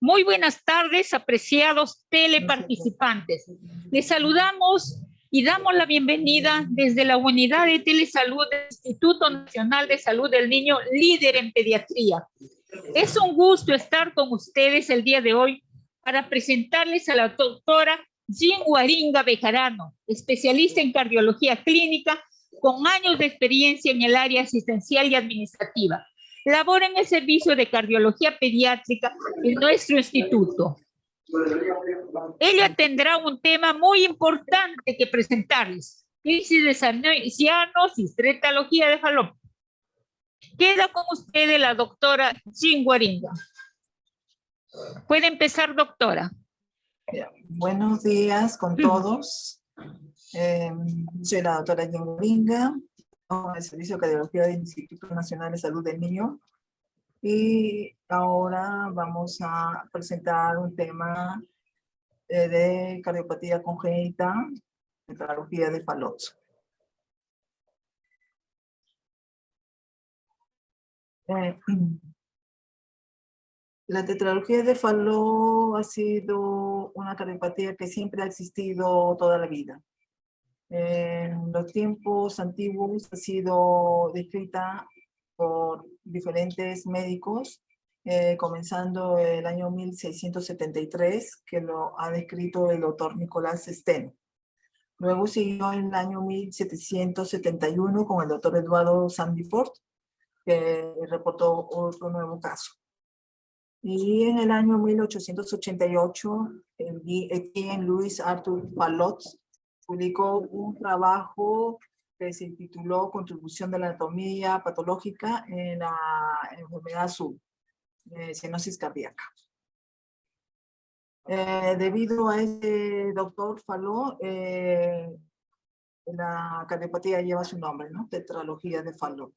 Muy buenas tardes, apreciados teleparticipantes. Les saludamos y damos la bienvenida desde la Unidad de Telesalud del Instituto Nacional de Salud del Niño, líder en pediatría. Es un gusto estar con ustedes el día de hoy para presentarles a la doctora Jean Waringa Bejarano, especialista en cardiología clínica con años de experiencia en el área asistencial y administrativa. Labora en el servicio de cardiología pediátrica en nuestro instituto. Ella tendrá un tema muy importante que presentarles: crisis de ancianos y estretología de falopio. Queda con ustedes la doctora Jean Waringa. Puede empezar, doctora. Buenos días con todos. Soy la doctora Jean Waringa, en el Servicio de Cardiología del Instituto Nacional de Salud del Niño. Y ahora vamos a presentar un tema de cardiopatía congénita, tetralogía de Fallot. La tetralogía de Fallot ha sido una cardiopatía que siempre ha existido toda la vida. En los tiempos antiguos ha sido descrita por diferentes médicos, comenzando el año 1673, que lo ha descrito el doctor Nicolás Steno. Luego siguió en el año 1771 con el doctor Eduardo Sandiford, que reportó otro nuevo caso. Y en el año 1888, Etienne Louis Arthur Fallot publicó un trabajo que se tituló Contribución de la anatomía patológica en la enfermedad SUB, cianosis cardíaca. Debido a este doctor Fallot, la cardiopatía lleva su nombre, ¿no? Tetralogía de Fallot.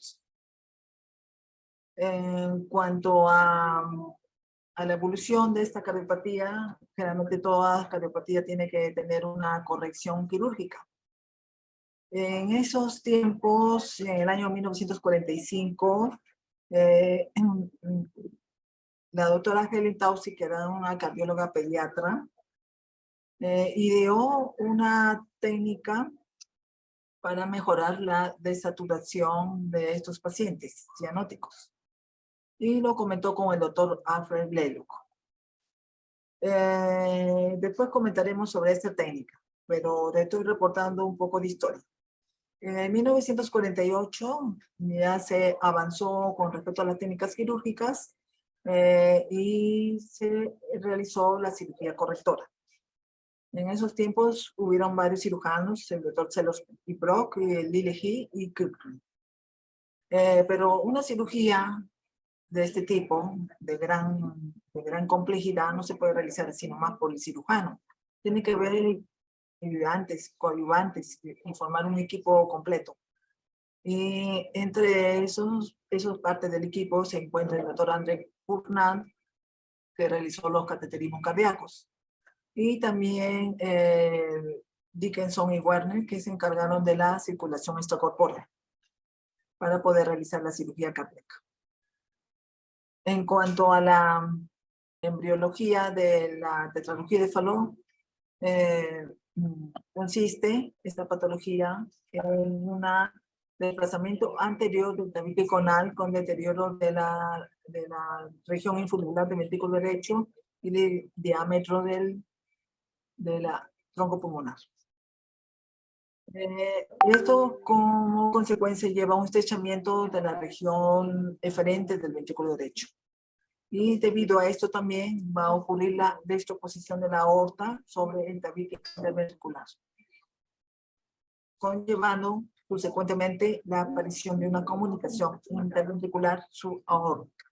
En cuanto a la evolución de esta cardiopatía, generalmente toda cardiopatía tiene que tener una corrección quirúrgica. En esos tiempos, en el año 1945, la doctora Helen Taussig, que era una cardióloga pediatra, ideó una técnica para mejorar la desaturación de estos pacientes cianóticos. Y lo comentó con el doctor Alfred Blalock. Después comentaremos sobre esta técnica, pero le estoy reportando un poco de historia. En 1948 ya se avanzó con respecto a las técnicas quirúrgicas y se realizó la cirugía correctora. En esos tiempos hubieron varios cirujanos, el doctor Celos y Brock, Lillehy y Kirkland. Pero una cirugía de este tipo, de gran complejidad, no se puede realizar así nomás por el cirujano. Tiene que haber ayudantes, coadyuvantes, y formar un equipo completo. Y entre esos partes del equipo se encuentra el doctor André Purnand, que realizó los cateterismos cardíacos. Y también Dickinson y Werner, que se encargaron de la circulación extracorpórea para poder realizar la cirugía cardíaca. En cuanto a la embriología de la tetralogía de Fallot, consiste esta patología en un desplazamiento anterior del tabique conal con deterioro de la región infundibulada del ventrículo derecho y de diámetro de la tronco pulmonar. Esto como consecuencia lleva a un estrechamiento de la región eferente del ventrículo derecho. Y debido a esto también va a ocurrir la destroposición de la aorta sobre el tabique interventricular, conllevando consecuentemente la aparición de una comunicación interventricular subaórtica.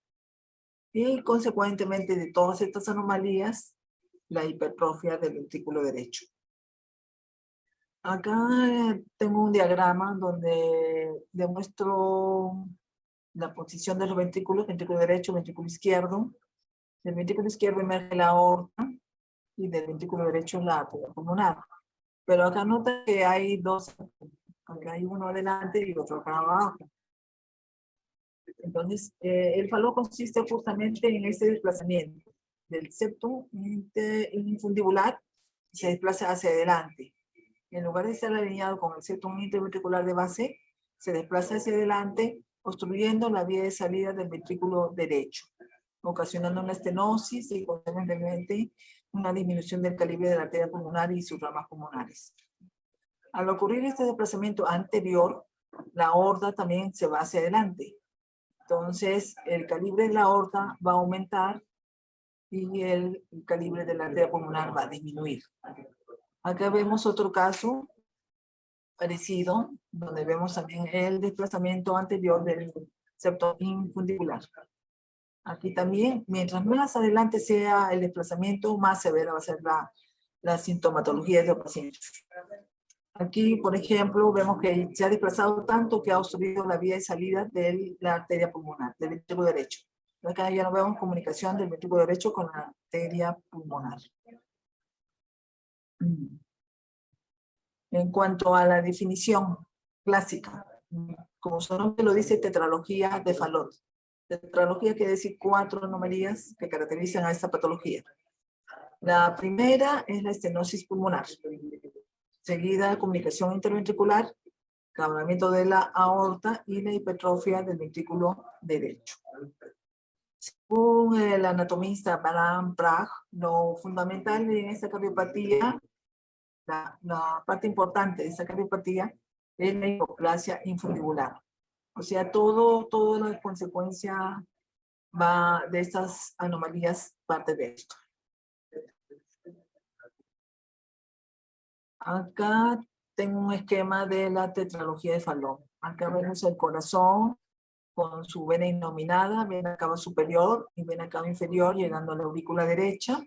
Y consecuentemente de todas estas anomalías, la hipertrofia del ventrículo derecho. Acá tengo un diagrama donde demuestro la posición de los ventrículos, ventrículo derecho, ventrículo izquierdo. Del ventrículo izquierdo emerge la aorta y del ventrículo derecho la arteria pulmonar. Pero acá nota que hay dos, acá hay uno adelante y otro acá abajo. Entonces, el Fallot consiste justamente en ese desplazamiento. del septum infundibular y se desplaza hacia adelante. En lugar de estar alineado con el septum interventricular de base, se desplaza hacia adelante, obstruyendo la vía de salida del ventrículo derecho, ocasionando una estenosis y consecuentemente una disminución del calibre de la arteria pulmonar y sus ramas pulmonares. Al ocurrir este desplazamiento anterior, la aorta también se va hacia adelante. Entonces, el calibre de la aorta va a aumentar y el calibre de la arteria pulmonar va a disminuir. Acá vemos otro caso parecido, donde vemos también el desplazamiento anterior del septo infundibular. Aquí también, mientras más adelante sea el desplazamiento, más severa va a ser la sintomatología de los pacientes. Aquí, por ejemplo, vemos que se ha desplazado tanto que ha obstruido la vía de salida de la arteria pulmonar, del ventrículo derecho. Acá ya no vemos comunicación del ventrículo derecho con la arteria pulmonar. En cuanto a la definición clásica, como su nombre lo dice, tetralogía de Fallot. Tetralogía quiere decir 4 anomalías que caracterizan a esta patología. La primera es la estenosis pulmonar. Seguida, comunicación interventricular, acabamiento de la aorta y la hipertrofia del ventrículo derecho. Según el anatomista Bram Prach, lo fundamental en esta cardiopatía, la parte importante de esta cardiopatía es la hipoplasia infundibular. O sea, toda la consecuencia va de estas anomalías, parte de esto. Acá tengo un esquema de la tetralogía de Fallot. Acá vemos el corazón con su vena innominada, vena cava superior y vena cava inferior, llegando a la aurícula derecha.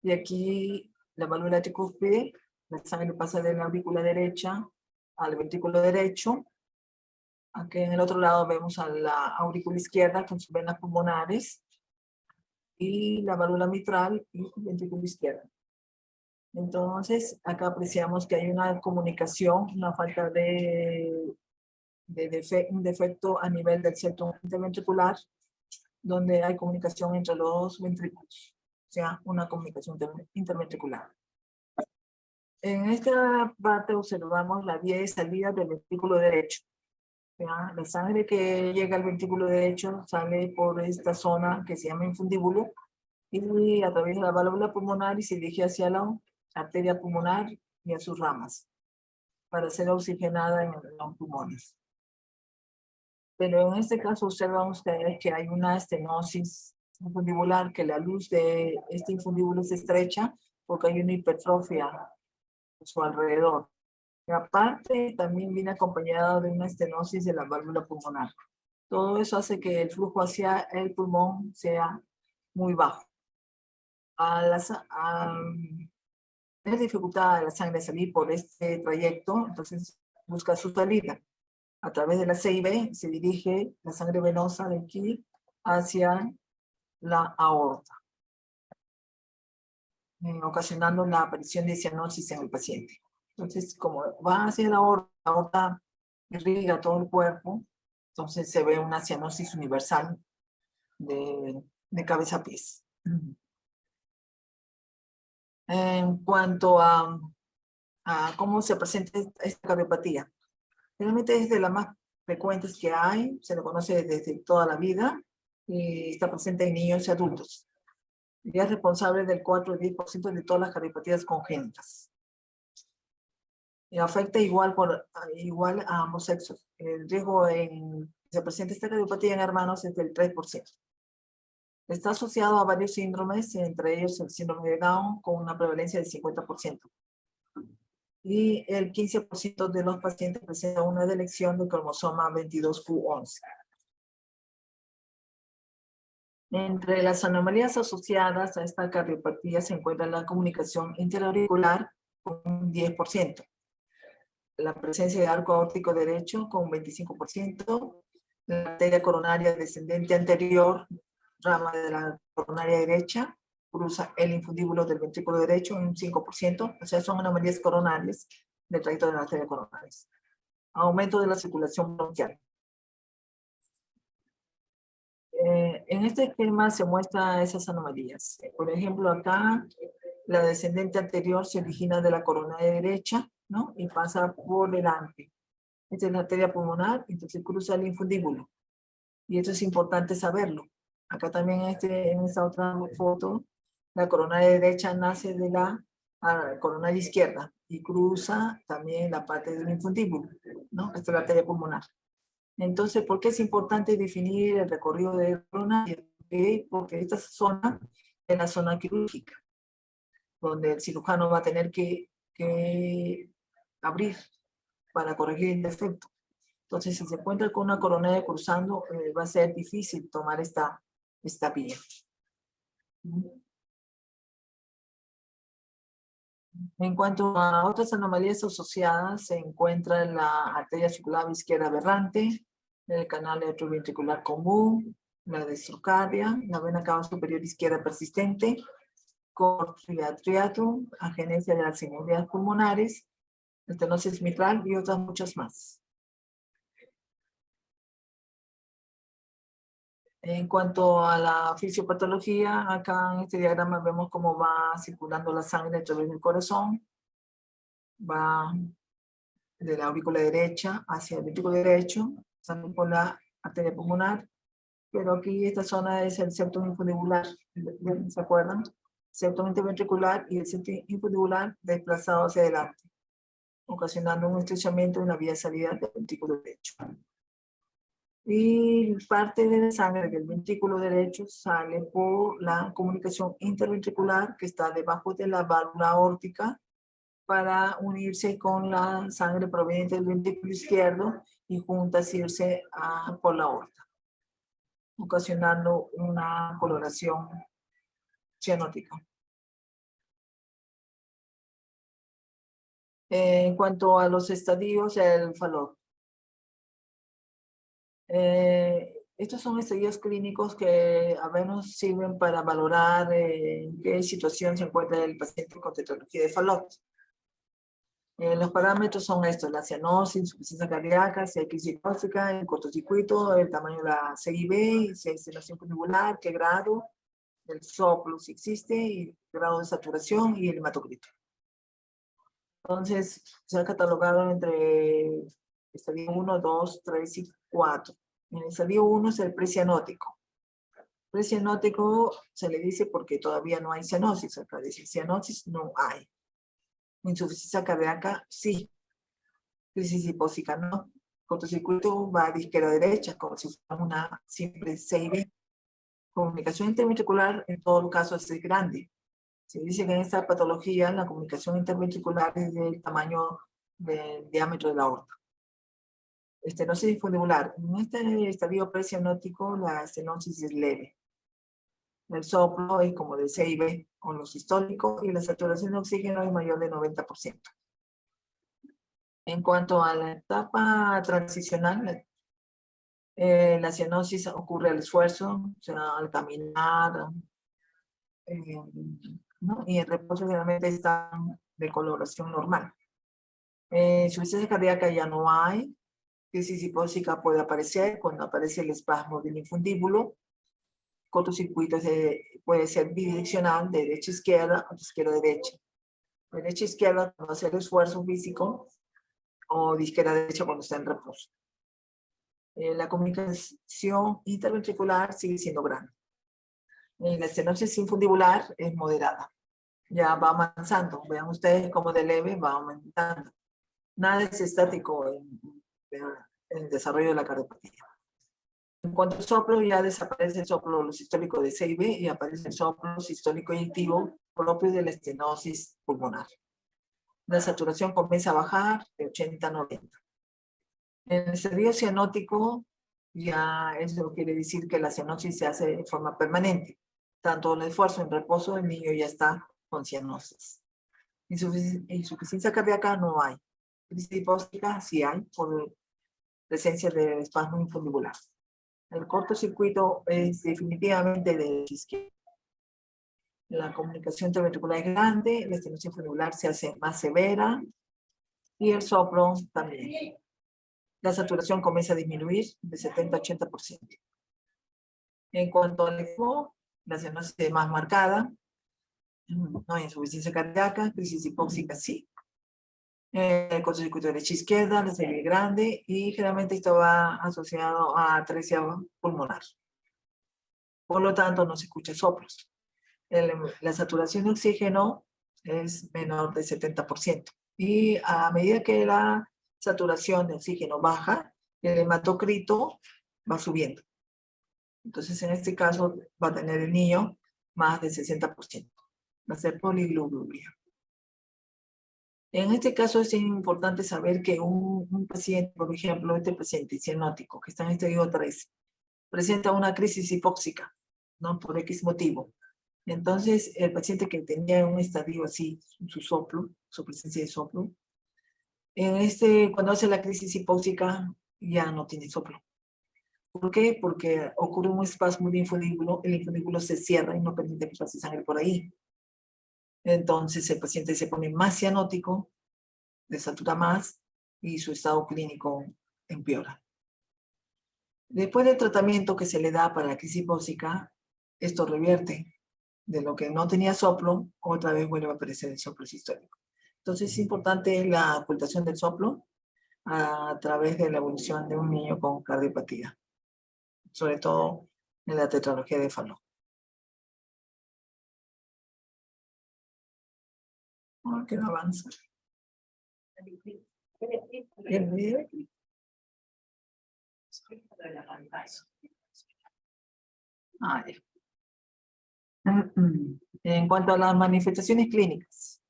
Y aquí la válvula tricúspide, la sangre pasa de la aurícula derecha al ventrículo derecho. Aquí en el otro lado vemos a la aurícula izquierda con sus venas pulmonares y la válvula mitral y el ventrículo izquierdo. Entonces, acá apreciamos que hay una comunicación, una falta un defecto a nivel del septum interventricular, donde hay comunicación entre los ventrículos, o sea, una comunicación interventricular. En esta parte observamos la vía de salida del ventrículo derecho. ¿Ya? La sangre que llega al ventrículo derecho sale por esta zona que se llama infundíbulo y a través de la válvula pulmonar y se dirige hacia la arteria pulmonar y a sus ramas para ser oxigenada en los pulmones. Pero en este caso observan ustedes que hay una estenosis infundibular, que la luz de este infundíbulo se estrecha porque hay una hipertrofia a su alrededor. Y aparte también viene acompañado de una estenosis de la válvula pulmonar. Todo eso hace que el flujo hacia el pulmón sea muy bajo. Es dificultad de la sangre salir por este trayecto, entonces busca su salida. A través de la CIB se dirige la sangre venosa de aquí hacia la aorta, ocasionando la aparición de cianosis en el paciente. Entonces, como va hacia la aorta irriga todo el cuerpo, entonces se ve una cianosis universal de cabeza a pies. En cuanto a cómo se presenta esta cardiopatía, realmente es de las más frecuentes que hay, se lo conoce desde toda la vida y está presente en niños y adultos. Y es responsable del 4 al 10% de todas las cardiopatías congénitas. Y afecta igual a ambos sexos. El riesgo en que se presente esta cardiopatía en hermanos es del 3%. Está asociado a varios síndromes, entre ellos el síndrome de Down, con una prevalencia del 50%. Y el 15% de los pacientes presenta una delección del cromosoma 22q11. Entre las anomalías asociadas a esta cardiopatía se encuentra la comunicación interauricular con un 10%, la presencia de arco aórtico derecho con un 25%, la arteria coronaria descendente anterior, rama de la coronaria derecha, cruza el infundíbulo del ventrículo derecho en un 5%, o sea, son anomalías coronarias del trayecto de la arteria coronaria. Aumento de la circulación bronquial. En este esquema se muestran esas anomalías. Por ejemplo, acá la descendente anterior se origina de la corona de derecha, ¿no? Y pasa por delante. Esta es la arteria pulmonar, entonces cruza el infundíbulo. Y esto es importante saberlo. Acá también en esta otra foto, la corona de derecha nace de la corona de izquierda y cruza también la parte del infundíbulo, ¿no? Esta es la arteria pulmonar. Entonces, ¿por qué es importante definir el recorrido de la corona? Porque esta zona es la zona quirúrgica, donde el cirujano va a tener que abrir para corregir el defecto. Entonces, si se encuentra con una coronaria cruzando, va a ser difícil tomar esta vía. En cuanto a otras anomalías asociadas, se encuentra la arteria circular izquierda aberrante, el canal retroventricular común, la destrocardia, la vena cava superior izquierda persistente, cortriatriatum, agenesia de las inmunidades pulmonares, estenosis mitral y otras muchas más. En cuanto a la fisiopatología, acá en este diagrama vemos cómo va circulando la sangre a través del corazón. Va de la aurícula derecha hacia el ventrículo derecho, pasando por la arteria pulmonar. Pero aquí esta zona es el septum infundibular, ¿se acuerdan? Septum interventricular y el septum infundibular desplazado hacia adelante, ocasionando un estrechamiento en la vía de salida del ventrículo derecho. Y parte de la sangre del ventrículo derecho sale por la comunicación interventricular que está debajo de la válvula aórtica para unirse con la sangre proveniente del ventrículo izquierdo y juntas irse por la aorta, ocasionando una coloración cianótica. En cuanto a los estadios, el Fallot. Estos son estadios clínicos que a veces sirven para valorar en qué situación se encuentra el paciente con tetralogía de Fallot. Los parámetros son estos: la cianosis, insuficiencia cardíaca, si hay crisis tóxica, el cortocircuito, el tamaño de la CIB, si hay estenosis fundibular, qué grado, el soplo si existe, y el grado de saturación y el hematocrito. Entonces, se ha catalogado entre estadio 1, 2, 3 y 4. En el estadio 1 es el precianótico. Precianótico se le dice porque todavía no hay cianosis. Acá dice cianosis no hay. Insuficiencia cardíaca sí. Crisis hipóxica no. Cortocircuito va de izquierda a derecha, como si fuera una simple CIB. Comunicación interventricular en todo caso es grande. Se dice que en esta patología la comunicación interventricular es del tamaño del diámetro de la aorta. Estenosis fundibular. En este estadio precianótico la estenosis es leve. El soplo es como de CIB con lo sistólico y la saturación de oxígeno es mayor de 90%. En cuanto a la etapa transicional, la cianosis ocurre al esfuerzo, o sea, al caminar, ¿no? Y el reposo generalmente está de coloración normal. Insuficiencia cardíaca ya no hay. Crisis hipóxica puede aparecer cuando aparece el espasmo del infundíbulo. Cortocircuito puede ser bidireccional, de derecha a izquierda o de izquierda a derecha. De derecha a izquierda cuando hace el esfuerzo físico, o de izquierda a derecha cuando está en reposo. La comunicación interventricular sigue siendo grande. La estenosis infundibular es moderada. Ya va avanzando. Vean ustedes cómo de leve va aumentando. Nada es estático en el desarrollo de la cardiopatía. En cuanto al soplo, ya desaparece el soplo sistólico de CIB y aparece el soplo sistólico inyectivo propio de la estenosis pulmonar. La saturación comienza a bajar de 80 a 90. En el estadio cianótico, ya eso quiere decir que la cianosis se hace de forma permanente. Tanto el esfuerzo en reposo, el niño ya está con cianosis. Insuficiencia cardíaca no hay. Crisis hipóxica sí hay por presencia de espasmo infundibular. El cortocircuito es definitivamente de izquierda. La comunicación interventricular es grande, la estenosis infundibular se hace más severa y el soplo también. La saturación comienza a disminuir de 70 a 80%. En cuanto al ECMO, la cianosis es más marcada. No hay insuficiencia cardíaca, crisis hipóxica sí. El cortocircuito derecha izquierda, la serie grande, y generalmente esto va asociado a atresia pulmonar. Por lo tanto, no se escucha soplos. La saturación de oxígeno es menor de 70%. Y a medida que la saturación de oxígeno baja, el hematocrito va subiendo. Entonces, en este caso, va a tener el niño más de 60%. Va a ser poliglobulia. En este caso es importante saber que un paciente, por ejemplo, este paciente cianótico que está en estadio 3, presenta una crisis hipóxica, ¿no? Por X motivo. Entonces, el paciente que tenía un estadio así, su soplo, su presencia de soplo, cuando hace la crisis hipóxica ya no tiene soplo. ¿Por qué? Porque ocurre un espasmo de infundíbulo, el infundíbulo se cierra y no permite que pase sangre por ahí. Entonces el paciente se pone más cianótico, desatura más y su estado clínico empeora. Después del tratamiento que se le da para la crisis hipóxica, esto revierte. De lo que no tenía soplo, otra vez vuelve a aparecer el soplo sistólico. Entonces es importante la ocultación del soplo a través de la evolución de un niño con cardiopatía, sobre todo en la tetralogía de Fallot. Que no avanza. En cuanto a las manifestaciones clínicas,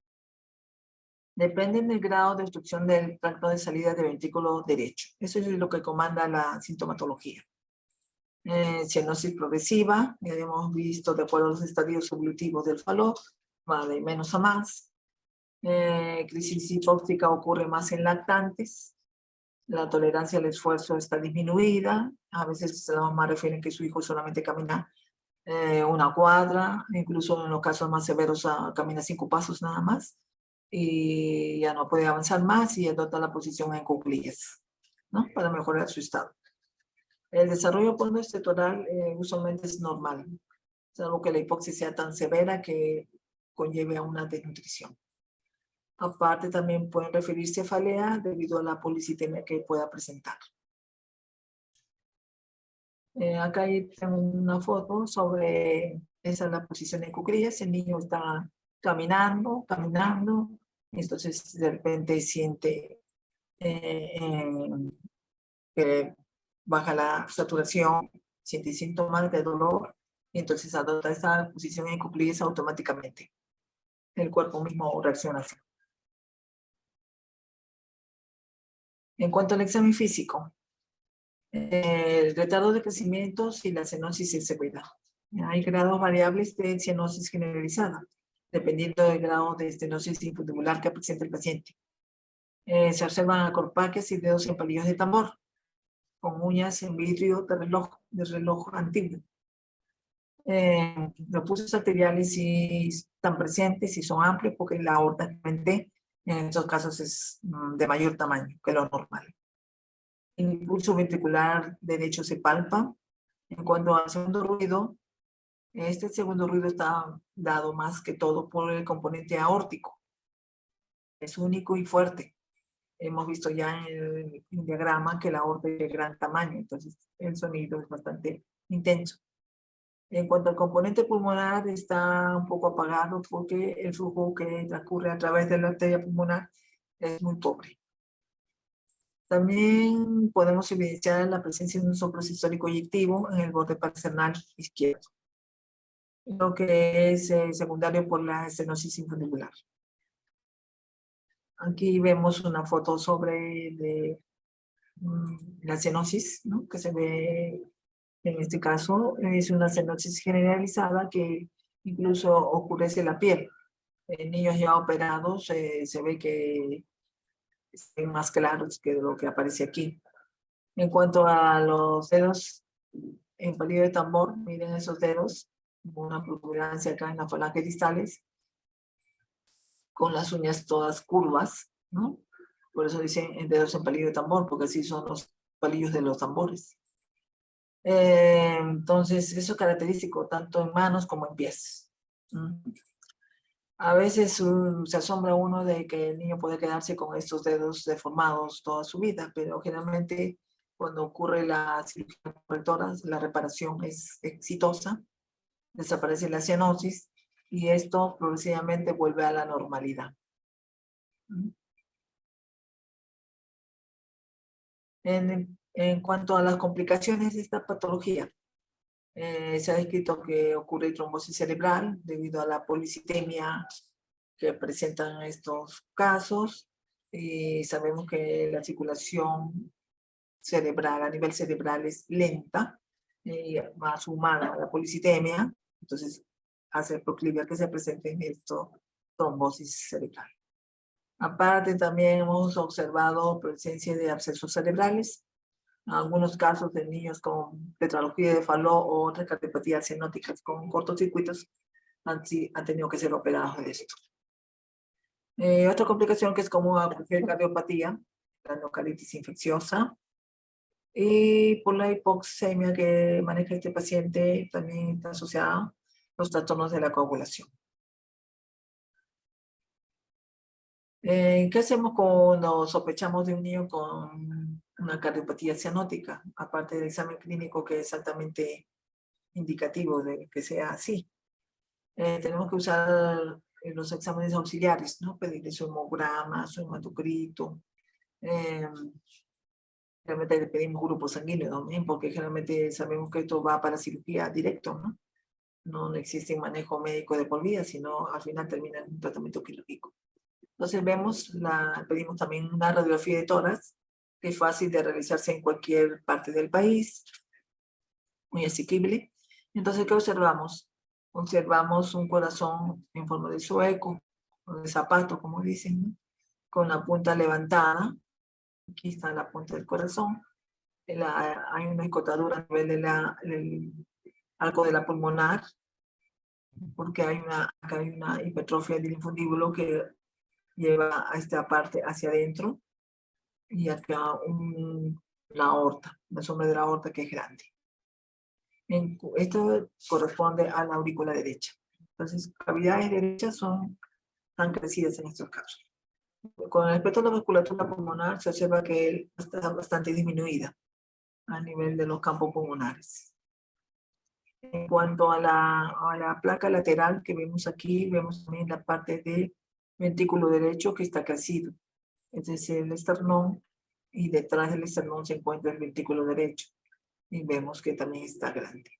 dependen del grado de obstrucción del tracto de salida del ventrículo derecho. Eso es lo que comanda la sintomatología. Cianosis progresiva, ya hemos visto de acuerdo a los estadios evolutivos del Fallot, va de menos a más. Crisis hipóxica ocurre más en lactantes. La tolerancia al esfuerzo está disminuida. A veces las mamás refieren que su hijo solamente camina una cuadra, incluso en los casos más severos camina 5 pasos nada más, y ya no puede avanzar más y adopta la posición en cuclillas, ¿no? Para mejorar su estado. El desarrollo postoestetoral usualmente es normal, salvo que la hipoxia sea tan severa que conlleve a una desnutrición. Aparte, también pueden referirse a cefalea debido a la policitemia que pueda presentar. Acá tengo una foto sobre esa es la posición de cuclillas. El niño está caminando, entonces de repente siente que baja la saturación, siente síntomas de dolor, y entonces adopta esta posición en cuclillas automáticamente. El cuerpo mismo reacciona así. En cuanto al examen físico, el retardo de crecimiento y la cianosis y secuela. Hay grados variables de cianosis generalizada, dependiendo del grado de estenosis infundibular que presenta el paciente. Se observan acorpaques y dedos en palillos de tambor, con uñas en vidrio de reloj antiguo. Los pulsos arteriales sí están presentes y son amplios porque la aorta en estos casos es de mayor tamaño que lo normal. El impulso ventricular derecho se palpa. En cuanto al segundo ruido, este segundo ruido está dado más que todo por el componente aórtico. Es único y fuerte. Hemos visto ya en el diagrama que la aorta es de gran tamaño, entonces el sonido es bastante intenso. En cuanto al componente pulmonar, está un poco apagado porque el flujo que transcurre a través de la arteria pulmonar es muy pobre. También podemos evidenciar la presencia de un soplo sistólico eyectivo en el borde parasternal izquierdo, lo que es secundario por la estenosis infundibular. Aquí vemos una foto sobre la cianosis, ¿no? Que se ve en este caso. Es una cianosis generalizada que incluso oscurece la piel. En niños ya operados se ve que están más claros que lo que aparece aquí. En cuanto a los dedos en palillo de tambor, miren esos dedos, una protuberancia acá en las falanges distales, con las uñas todas curvas, ¿no? Por eso dicen dedos en palillo de tambor, porque así son los palillos de los tambores. Entonces, eso es característico tanto en manos como en pies. A veces se asombra uno de que el niño puede quedarse con estos dedos deformados toda su vida, pero generalmente cuando ocurre la cirugía correctora, la reparación es exitosa, desaparece la cianosis y esto progresivamente vuelve a la normalidad. En cuanto a las complicaciones de esta patología, se ha descrito que ocurre trombosis cerebral debido a la policitemia que presentan estos casos. Y sabemos que la circulación cerebral a nivel cerebral es lenta, más sumada a la policitemia, entonces hace proclive a que se presenten esto trombosis cerebral. Aparte, también hemos observado presencia de abscesos cerebrales, en algunos casos de niños con tetralogía de Fallot o otras cardiopatías cianóticas con cortocircuitos han tenido que ser operados de esto. Otra complicación que es común a cualquier cardiopatía, la endocardititis infecciosa, y por la hipoxemia que maneja este paciente también está asociada a los trastornos de la coagulación. ¿Qué hacemos cuando sospechamos de un niño con una cardiopatía cianótica? Aparte del examen clínico que es altamente indicativo de que sea así. Tenemos que usar los exámenes auxiliares, ¿no? Pedirle su hemograma, su hematocrito. Realmente le pedimos grupo sanguíneo también, porque generalmente sabemos que esto va para cirugía directo, ¿no? No existe un manejo médico de por vida, sino al final termina en un tratamiento quirúrgico. Entonces pedimos también una radiografía de tórax, que es fácil de realizarse en cualquier parte del país, muy asequible. Entonces, ¿qué observamos? Observamos un corazón en forma de sueco, o de zapato, como dicen, ¿no? Con la punta levantada. Aquí está la punta del corazón. Hay una escotadura a nivel del arco de la pulmonar, porque acá hay una hipertrofia del linfundíbulo que lleva a esta parte hacia adentro, y acá la aorta, la sombra de la aorta que es grande. Esto corresponde a la aurícula derecha. Entonces, cavidades derechas tan crecidas en estos casos. Con respecto a la musculatura pulmonar, se observa que está bastante disminuida a nivel de los campos pulmonares. En cuanto a la placa lateral que vemos aquí, vemos también la parte del ventrículo derecho que está crecido. Es decir, el esternón, y detrás del esternón se encuentra el ventrículo derecho. Y vemos que también está grande.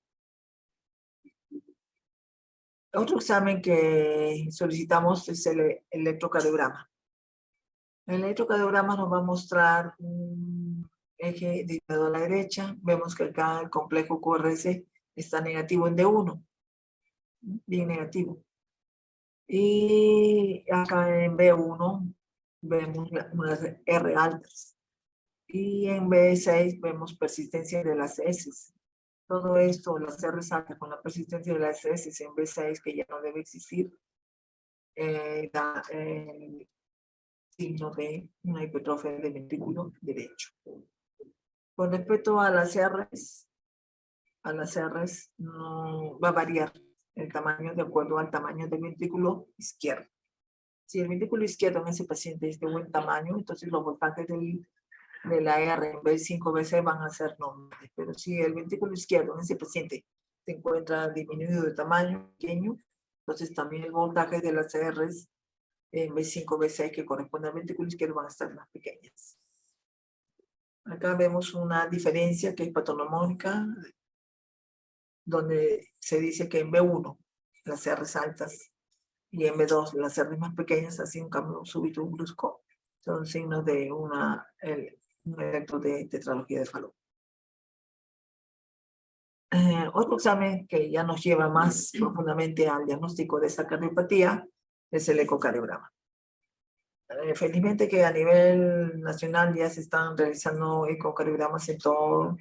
Otro examen que solicitamos es el electrocardiograma. El electrocardiograma nos va a mostrar un eje dedicado a la derecha. Vemos que acá el complejo QRS está negativo en D1, bien negativo. Y acá en B1 vemos unas R altas. Y en B6 vemos persistencia de las S. Todo esto, las R altas con la persistencia de las S en B6, que ya no debe existir, da el signo de una hipertrofia del ventrículo derecho. Con respecto a las R's no va a variar el tamaño de acuerdo al tamaño del ventrículo izquierdo. Si el ventrículo izquierdo en ese paciente es de buen tamaño, entonces los voltajes de la R en B5, B6 van a ser normales. Pero si el ventrículo izquierdo en ese paciente se encuentra disminuido de tamaño pequeño, entonces también el voltaje de las R's en B5, B6 que corresponde al ventrículo izquierdo van a estar más pequeñas. Acá vemos una diferencia que es patológica, donde se dice que en B1 las R's altas y en B2 las R's más pequeñas, así un cambio súbito, un brusco, son signos de un evento de tetralogía de Fallot. Otro examen que ya nos lleva más profundamente al diagnóstico de esta cardiopatía es el ecocardiograma. Felizmente que a nivel nacional ya se están realizando ecocardiogramas en todos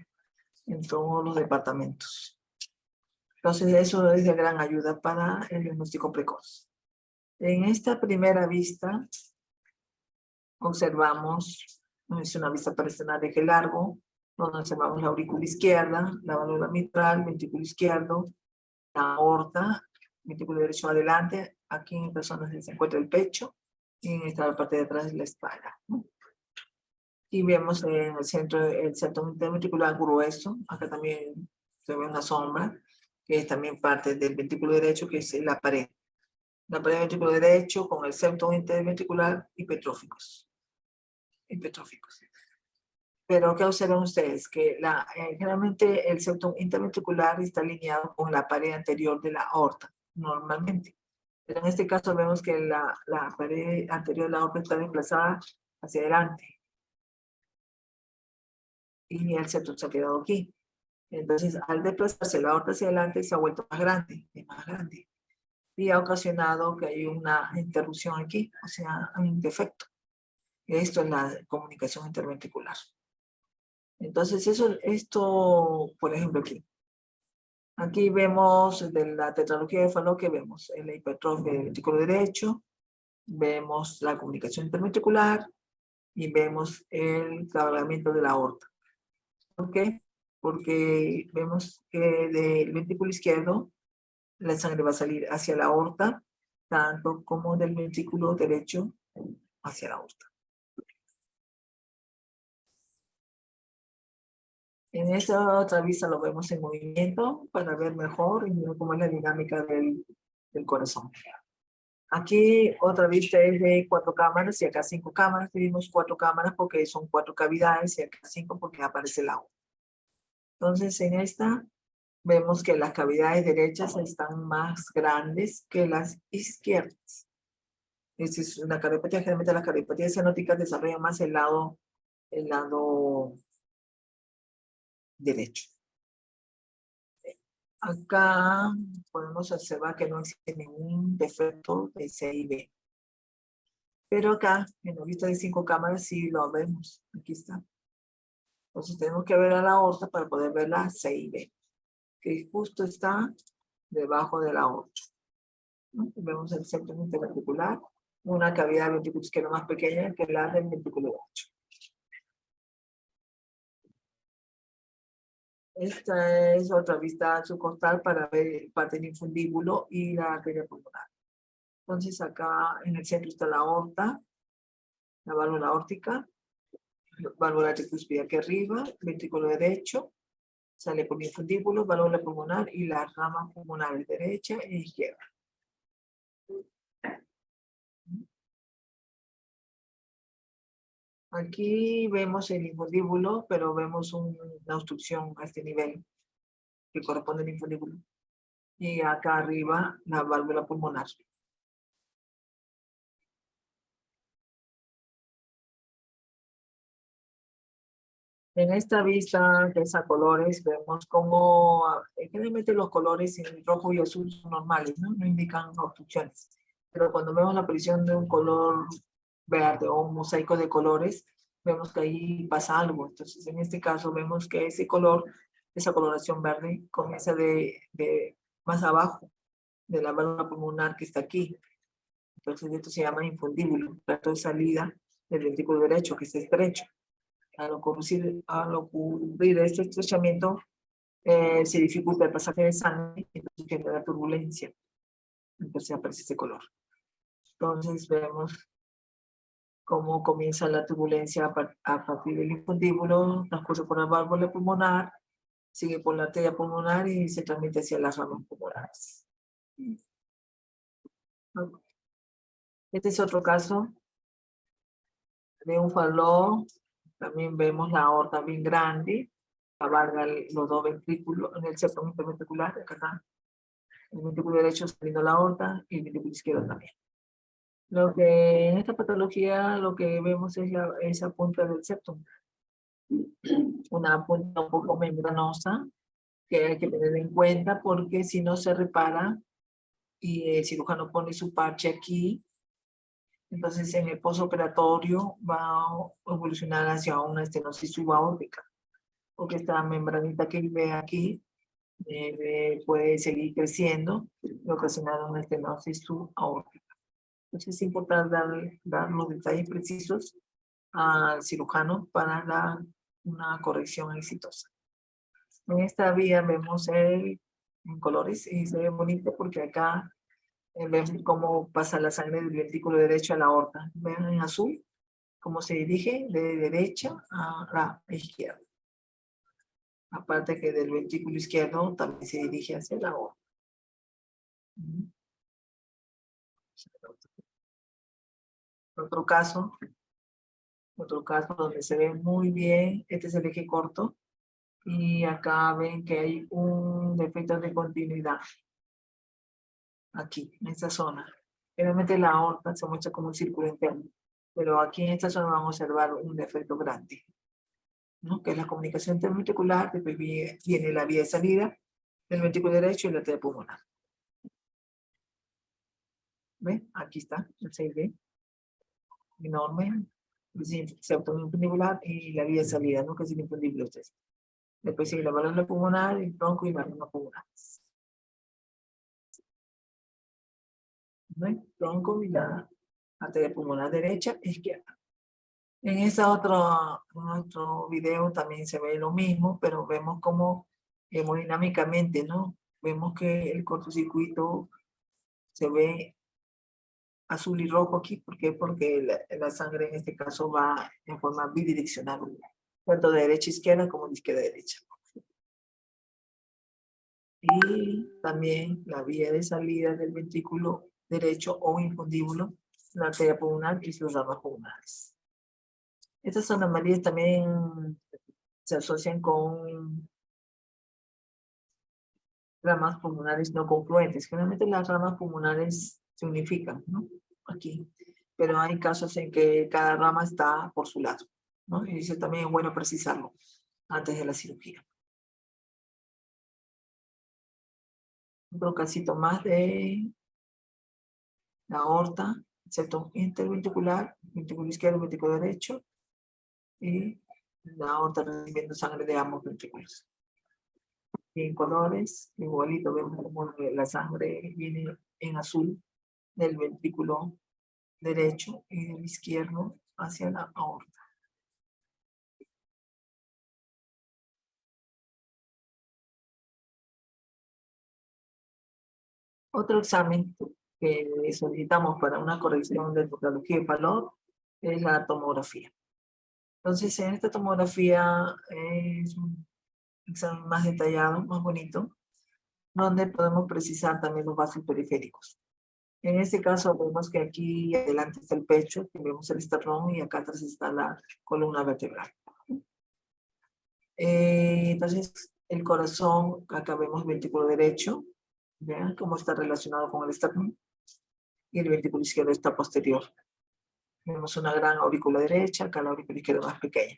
los departamentos. Entonces eso es de gran ayuda para el diagnóstico precoz. En esta primera vista observamos, es una vista para estrenar eje largo, donde observamos la aurícula izquierda, la válvula mitral, ventrículo izquierdo, la aorta, ventrículo derecho adelante, aquí en personas se encuentra el pecho, y en esta parte de atrás la espalda, ¿no? Y vemos en el centro el septum interventricular grueso, acá también se ve una sombra, que es también parte del ventrículo derecho, que es la pared. La pared del ventrículo derecho con el septum interventricular hipertróficos. Pero ¿qué observan ustedes? Que generalmente el septum interventricular está alineado con la pared anterior de la aorta, normalmente. Pero en este caso vemos que la pared anterior de la aorta está desplazada hacia adelante. Y el septum se ha quedado aquí. Entonces, al desplazarse la aorta hacia adelante, se ha vuelto más grande, más grande. Y ha ocasionado que hay una interrupción aquí, o sea, un defecto. Esto es la comunicación interventricular. Entonces, esto, por ejemplo, aquí. Aquí vemos de la tetralogía de Fallot que vemos la hipertrofia del ventrículo derecho, vemos la comunicación interventricular y vemos el cabalgamiento de la aorta. ¿Por qué? Porque vemos que del ventrículo izquierdo la sangre va a salir hacia la aorta, tanto como del ventrículo derecho hacia la aorta. En esta otra vista lo vemos en movimiento para ver mejor y ver cómo es la dinámica del corazón. Aquí otra vista es de 4 cámaras y acá 5 cámaras. Tenemos 4 cámaras porque son 4 cavidades y acá 5 porque aparece el agua. Entonces en esta vemos que las cavidades derechas están más grandes que las izquierdas. Esta es una cardiopatía. Generalmente las cardiopatías cianóticas desarrollan más el lado derecho. Acá podemos observar que no existe ningún defecto de C y B. Pero acá, en la vista de 5 cámaras, sí lo vemos. Aquí está. Entonces tenemos que ver a la aorta para poder ver la C y B, que justo está debajo de la aorta, ¿no? Vemos el septum interventricular, una cavidad del ventrículo izquierdo más pequeña que la del ventrículo derecho. Esta es otra vista subcostal para ver parte del infundíbulo y la arteria pulmonar. Entonces acá en el centro está la aorta, la válvula aórtica, válvula tricuspide aquí arriba, ventrículo derecho, sale por el infundíbulo, válvula pulmonar y las ramas pulmonares derecha e izquierda. Aquí vemos el infundíbulo, pero vemos una obstrucción a este nivel que corresponde al infundíbulo. Y acá arriba la válvula pulmonar. En esta vista, que es a colores, vemos cómo generalmente los colores en rojo y azul son normales, ¿no? No indican obstrucciones. Pero cuando vemos la aparición de un color verde o un mosaico de colores, vemos que ahí pasa algo. Entonces, en este caso, vemos que ese color, esa coloración verde, comienza de más abajo de la válvula pulmonar que está aquí. Entonces, esto se llama infundíbulo, plato de salida del ventrículo derecho, que está estrecho. Al ocurrir este estrechamiento, se dificulta el pasaje de sangre, entonces genera turbulencia. Entonces aparece ese color. Entonces vemos cómo comienza la turbulencia a partir del infundíbulo, transcurre por la válvula pulmonar, sigue por la arteria pulmonar y se transmite hacia las ramas pulmonares. Este es otro caso de un Fallot. También vemos la aorta bien grande, abarca los dos ventrículos, en el septum interventricular, acá está. El ventrículo derecho saliendo la aorta y el ventrículo izquierdo también. En esta patología lo que vemos es esa punta del septum. Una punta un poco membranosa que hay que tener en cuenta porque si no se repara y el cirujano pone su parche aquí, entonces en el postoperatorio va a evolucionar hacia una estenosis subaórtica, porque esta membranita que ve aquí puede seguir creciendo y ocasionar una estenosis subaórtica. Entonces es importante dar los detalles precisos al cirujano para una corrección exitosa. En esta vía vemos en colores y se ve bonito porque acá vemos cómo pasa la sangre del ventrículo derecho a la aorta. Ven en azul cómo se dirige de derecha a la izquierda. Aparte que del ventrículo izquierdo también se dirige hacia la aorta. Otro caso donde se ve muy bien, este es el eje corto, y acá ven que hay un defecto de continuidad, aquí, en esta zona. Realmente la aorta se muestra como un círculo interno, pero aquí en esta zona vamos a observar un defecto grande, ¿no? Que es la comunicación interventricular, después viene la vía de salida del ventrículo derecho y la arteria pulmonar. ¿Ven? Aquí está, el 6B, enorme, septum infundibular y la vía de salida, ¿no? Que es el infundíbulo 3. Después sigue la válvula pulmonar, el bronco y la rama pulmonar. ¿Ven? Tronco y la arteria pulmonar derecha e izquierda. En ese otro video también se ve lo mismo, pero vemos como hemodinámicamente, ¿no? Vemos que el cortocircuito se ve azul y rojo aquí. ¿Por qué? Porque la sangre en este caso va en forma bidireccional, tanto de derecha a izquierda como de izquierda a derecha. Y también la vía de salida del ventrículo derecho o infundíbulo, la arteria pulmonar y sus ramas pulmonares. Estas anomalías también se asocian con ramas pulmonares no confluentes. Generalmente las ramas pulmonares se unifican, ¿no? Aquí. Pero hay casos en que cada rama está por su lado, ¿no? Y eso también es bueno precisarlo antes de la cirugía. Otro casito más de la aorta, septum interventricular, ventrículo izquierdo, ventrículo derecho, y la aorta recibiendo sangre de ambos ventrículos. En colores, igualito vemos como la sangre viene en azul del ventrículo derecho y del izquierdo hacia la aorta. Otro examen que solicitamos para una corrección de patología de valor es la tomografía. Entonces, en esta tomografía es un examen más detallado, más bonito, donde podemos precisar también los vasos periféricos. En este caso vemos que aquí adelante está el pecho, que vemos el esternón y acá atrás está la columna vertebral. Entonces, el corazón, acá vemos el ventrículo derecho, vean cómo está relacionado con el esternón, y el ventrículo izquierdo está posterior. Vemos una gran aurícula derecha, acá la aurícula izquierda más pequeña.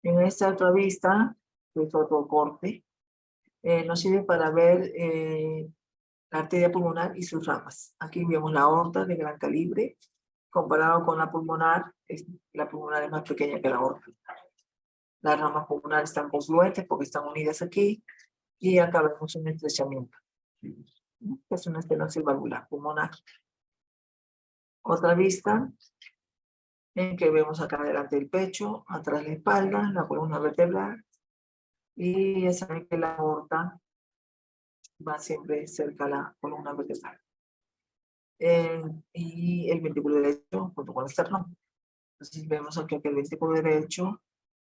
En esta otra vista, que es otro corte, nos sirve para ver la arteria pulmonar y sus ramas. Aquí vemos la aorta de gran calibre, comparado con la pulmonar es más pequeña que la aorta. Las ramas pulmonares están confluentes porque están unidas aquí, y acá vemos un estrechamiento. Es una estenosis valvular pulmonar. Otra vista, en que vemos acá delante del pecho, atrás la espalda, la columna vertebral, y ya saben que la aorta va siempre cerca a la columna vertebral. Y el ventrículo derecho junto con el esternón. Entonces vemos aquí que el ventrículo derecho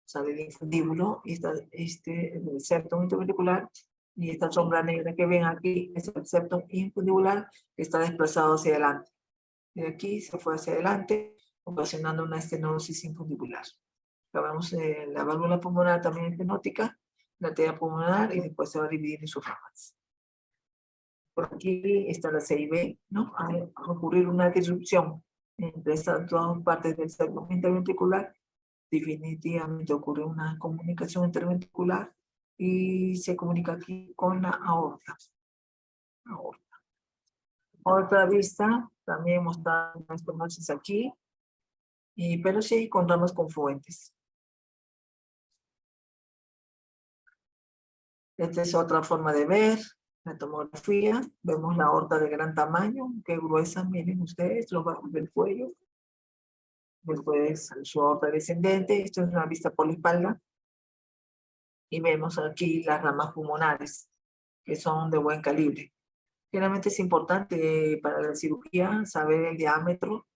sale del infundíbulo y está el septum interventricular, y esta sombra negra que ven aquí es el septum infundibular que está desplazado hacia adelante. De aquí se fue hacia adelante, ocasionando una estenosis infundibular. Acá vemos la válvula pulmonar también estenótica, la arteria pulmonar, y después se va a dividir en sus ramas. Por aquí está la CIB, ¿no? A ocurrir una disrupción entre estas dos partes del septum interventricular, definitivamente ocurre una comunicación interventricular y se comunica aquí con la aorta. Otra vista, también mostrando una estenosis aquí, pero sí con ramas confluentes. Esta es otra forma de ver la tomografía. Vemos la aorta de gran tamaño, qué gruesa, miren ustedes, los bajos del cuello. Después su aorta descendente. Esto es una vista por la espalda. Y vemos aquí las ramas pulmonares, que son de buen calibre. Generalmente es importante para la cirugía saber el diámetro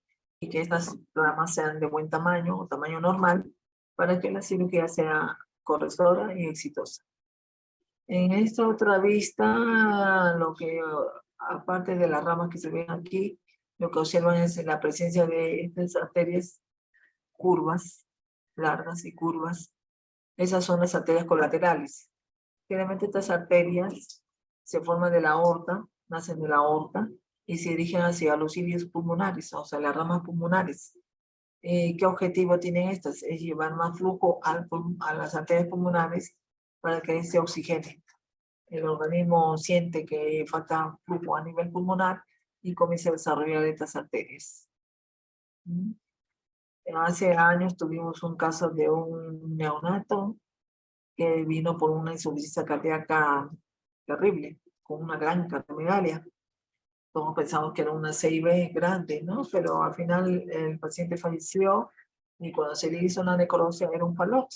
y que estas ramas sean de buen tamaño o tamaño normal para que la cirugía sea correctora y exitosa. En esta otra vista, lo que, aparte de las ramas que se ven aquí, lo que observan es la presencia de estas arterias curvas, largas y curvas. Esas son las arterias colaterales. Generalmente estas arterias se forman de la aorta, nacen de la aorta y se dirigen hacia los cilios pulmonares, o sea, las ramas pulmonares. ¿Qué objetivo tienen estas? Es llevar más flujo a las arterias pulmonares para que se oxigene. El organismo siente que falta flujo a nivel pulmonar y comienza a desarrollar estas arterias. Hace años tuvimos un caso de un neonato que vino por una insuficiencia cardíaca terrible, con una gran cardiomalacia. Todos pensamos que era una CIB grande, ¿no? Pero al final el paciente falleció y cuando se le hizo una necropsia era un falop.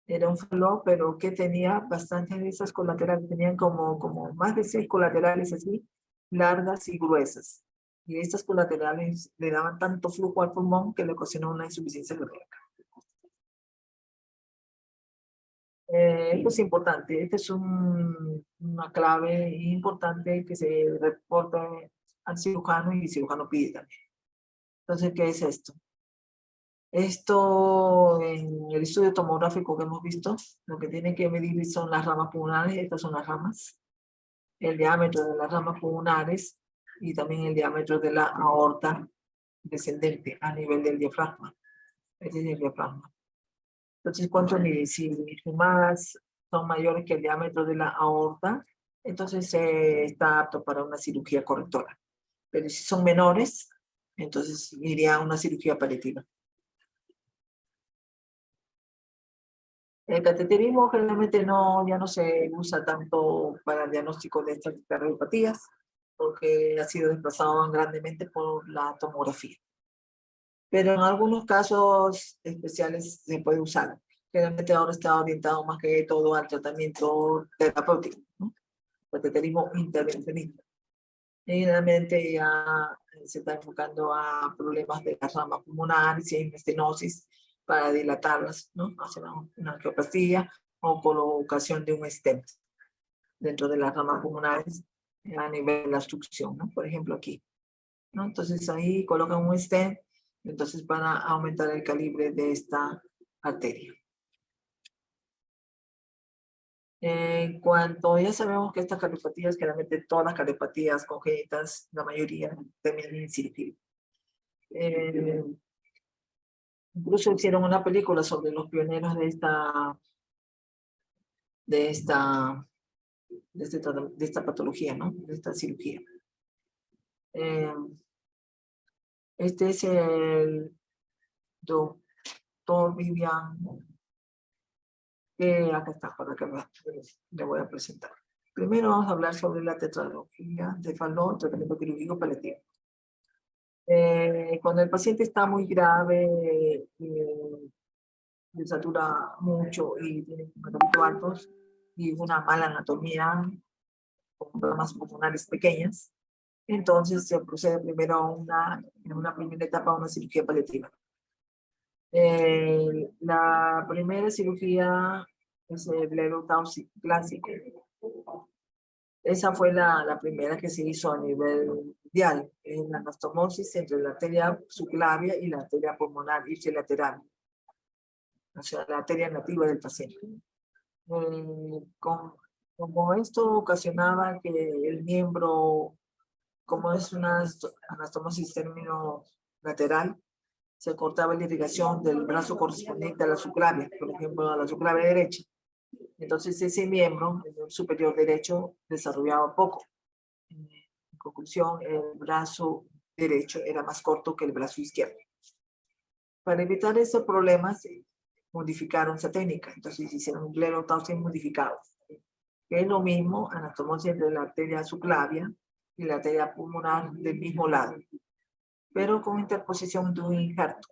Era un falop, pero que tenía bastantes de esas colaterales. Tenían como más de 6 colaterales así, largas y gruesas. Y estas colaterales le daban tanto flujo al pulmón que le ocasionó una insuficiencia cardíaca. Esto es importante, esta es una clave importante que se reporta al cirujano y el cirujano pide también. Entonces, ¿qué es esto? Esto, en el estudio tomográfico que hemos visto, lo que tiene que medir son las ramas pulmonares, estas son las ramas, el diámetro de las ramas pulmonares y también el diámetro de la aorta descendente a nivel del diafragma. Este es el diafragma. Entonces, ¿cuánto mide? Si más son mayores que el diámetro de la aorta, entonces está apto para una cirugía correctora. Pero si son menores, entonces iría a una cirugía paliativa. El cateterismo generalmente ya no se usa tanto para el diagnóstico de estas cardiopatías, porque ha sido desplazado grandemente por la tomografía. Pero en algunos casos especiales se puede usar. Generalmente ahora está orientado más que todo al tratamiento terapéutico, ¿no? Cateterismo intervencionista. Generalmente ya se está enfocando a problemas de las ramas pulmonares y estenosis para dilatarlas, ¿no? Hacer una angioplastia o colocación de un stent dentro de las ramas pulmonares a nivel de la obstrucción, ¿no? Por ejemplo aquí, ¿no? Entonces ahí colocan un stent, entonces para aumentar el calibre de esta arteria. En cuanto ya sabemos que estas cardiopatías, generalmente todas las cardiopatías congénitas, la mayoría terminan en cirugía. Incluso hicieron una película sobre los pioneros de esta patología, ¿no? De esta cirugía. Este es el doctor Vivian, que acá está, para que le voy a presentar. Primero vamos a hablar sobre la tetralogía de Fallot, tratamiento quirúrgico paliativo. Cuando el paciente está muy grave, le satura mucho y tiene metalitos altos y una mala anatomía, con ramas pulmonares pequeñas, entonces se procede primero en una primera etapa a una cirugía paliativa. La primera cirugía es el blerotaxia clásico. Esa fue la primera que se hizo a nivel mundial, en la anastomosis entre la arteria subclavia y la arteria pulmonar ipsilateral, o sea, la arteria nativa del paciente. Como esto ocasionaba que el miembro, como es una anastomosis término lateral, se cortaba la irrigación del brazo correspondiente a la subclavia, por ejemplo, a la subclavia derecha. Entonces ese miembro, el superior derecho, desarrollaba poco. En conclusión, el brazo derecho era más corto que el brazo izquierdo. Para evitar esos problemas, modificaron esa técnica. Entonces hicieron un blerotaxia modificado, que es lo mismo, anastomosis entre la arteria subclavia y la arteria pulmonar del mismo lado, pero con interposición de un injerto.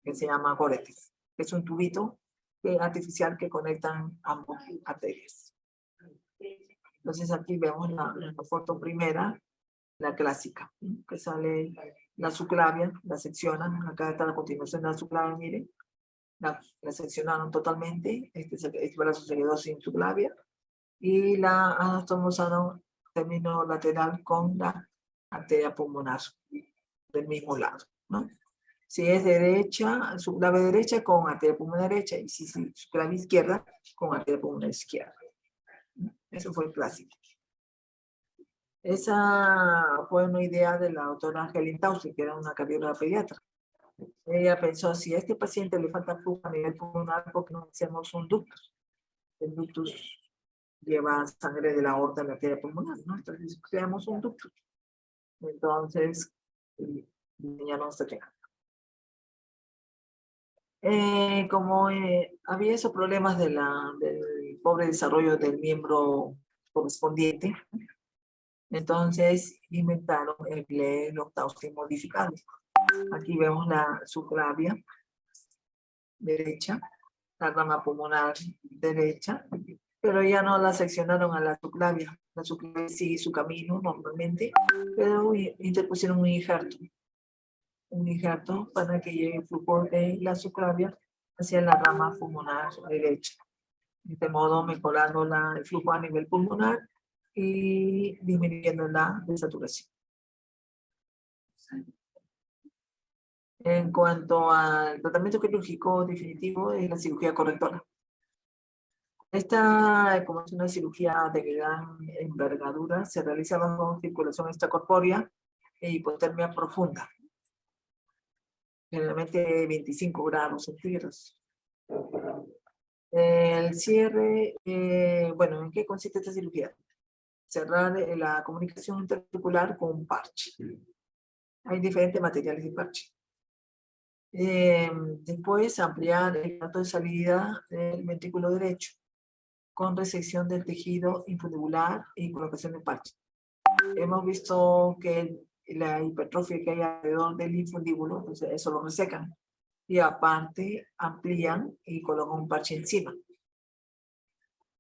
que se llama Goretex. Es un tubito artificial que conectan ambas arterias. Entonces aquí vemos la foto primera, la clásica, que sale la subclavia, la seccionan, acá está la continuación de la subclavia, miren, la seccionaron totalmente, este brazo se quedó sin subclavia, y la anastomosaron término lateral con la arteria pulmonar del mismo lado, ¿no? Si es derecha, subclavia derecha con arteria pulmonar derecha, y si subclavia izquierda con arteria pulmonar izquierda. Eso fue el clásico. Esa fue una idea de la doctora Angelina Tausi, que era una cardióloga pediatra. Ella pensó, si a este paciente le falta flujo a nivel pulmonar, ¿por qué no hacemos un ductus? El ductus lleva sangre de la aorta a la arteria pulmonar, ¿no? Entonces creamos un ductus. Entonces, diseñaron esta técnica. Como había esos problemas del pobre desarrollo del miembro correspondiente, entonces inventaron el Octausti modificado. Aquí vemos la subclavia derecha, la rama pulmonar derecha, pero ya no la seccionaron a la subclavia. La subclavia sigue su camino normalmente, pero interpusieron un injerto para que llegue el flujo de la subclavia hacia la rama pulmonar derecha. De este modo, mejorando el flujo a nivel pulmonar y disminuyendo la desaturación. En cuanto al tratamiento quirúrgico definitivo, es la cirugía correctora. Esta, como es una cirugía de gran envergadura, se realiza bajo circulación extracorpórea e hipotermia profunda. Generalmente 25 grados centígrados. El cierre, bueno, ¿en qué consiste esta cirugía? Cerrar la comunicación interarticular con un parche. Hay diferentes materiales de parche. Después ampliar el canto de salida del ventrículo derecho con resección del tejido infundibular y colocación de parche. Hemos visto que la hipertrofia que hay alrededor del infundíbulo, entonces eso lo resecan y aparte amplían y colocan un parche encima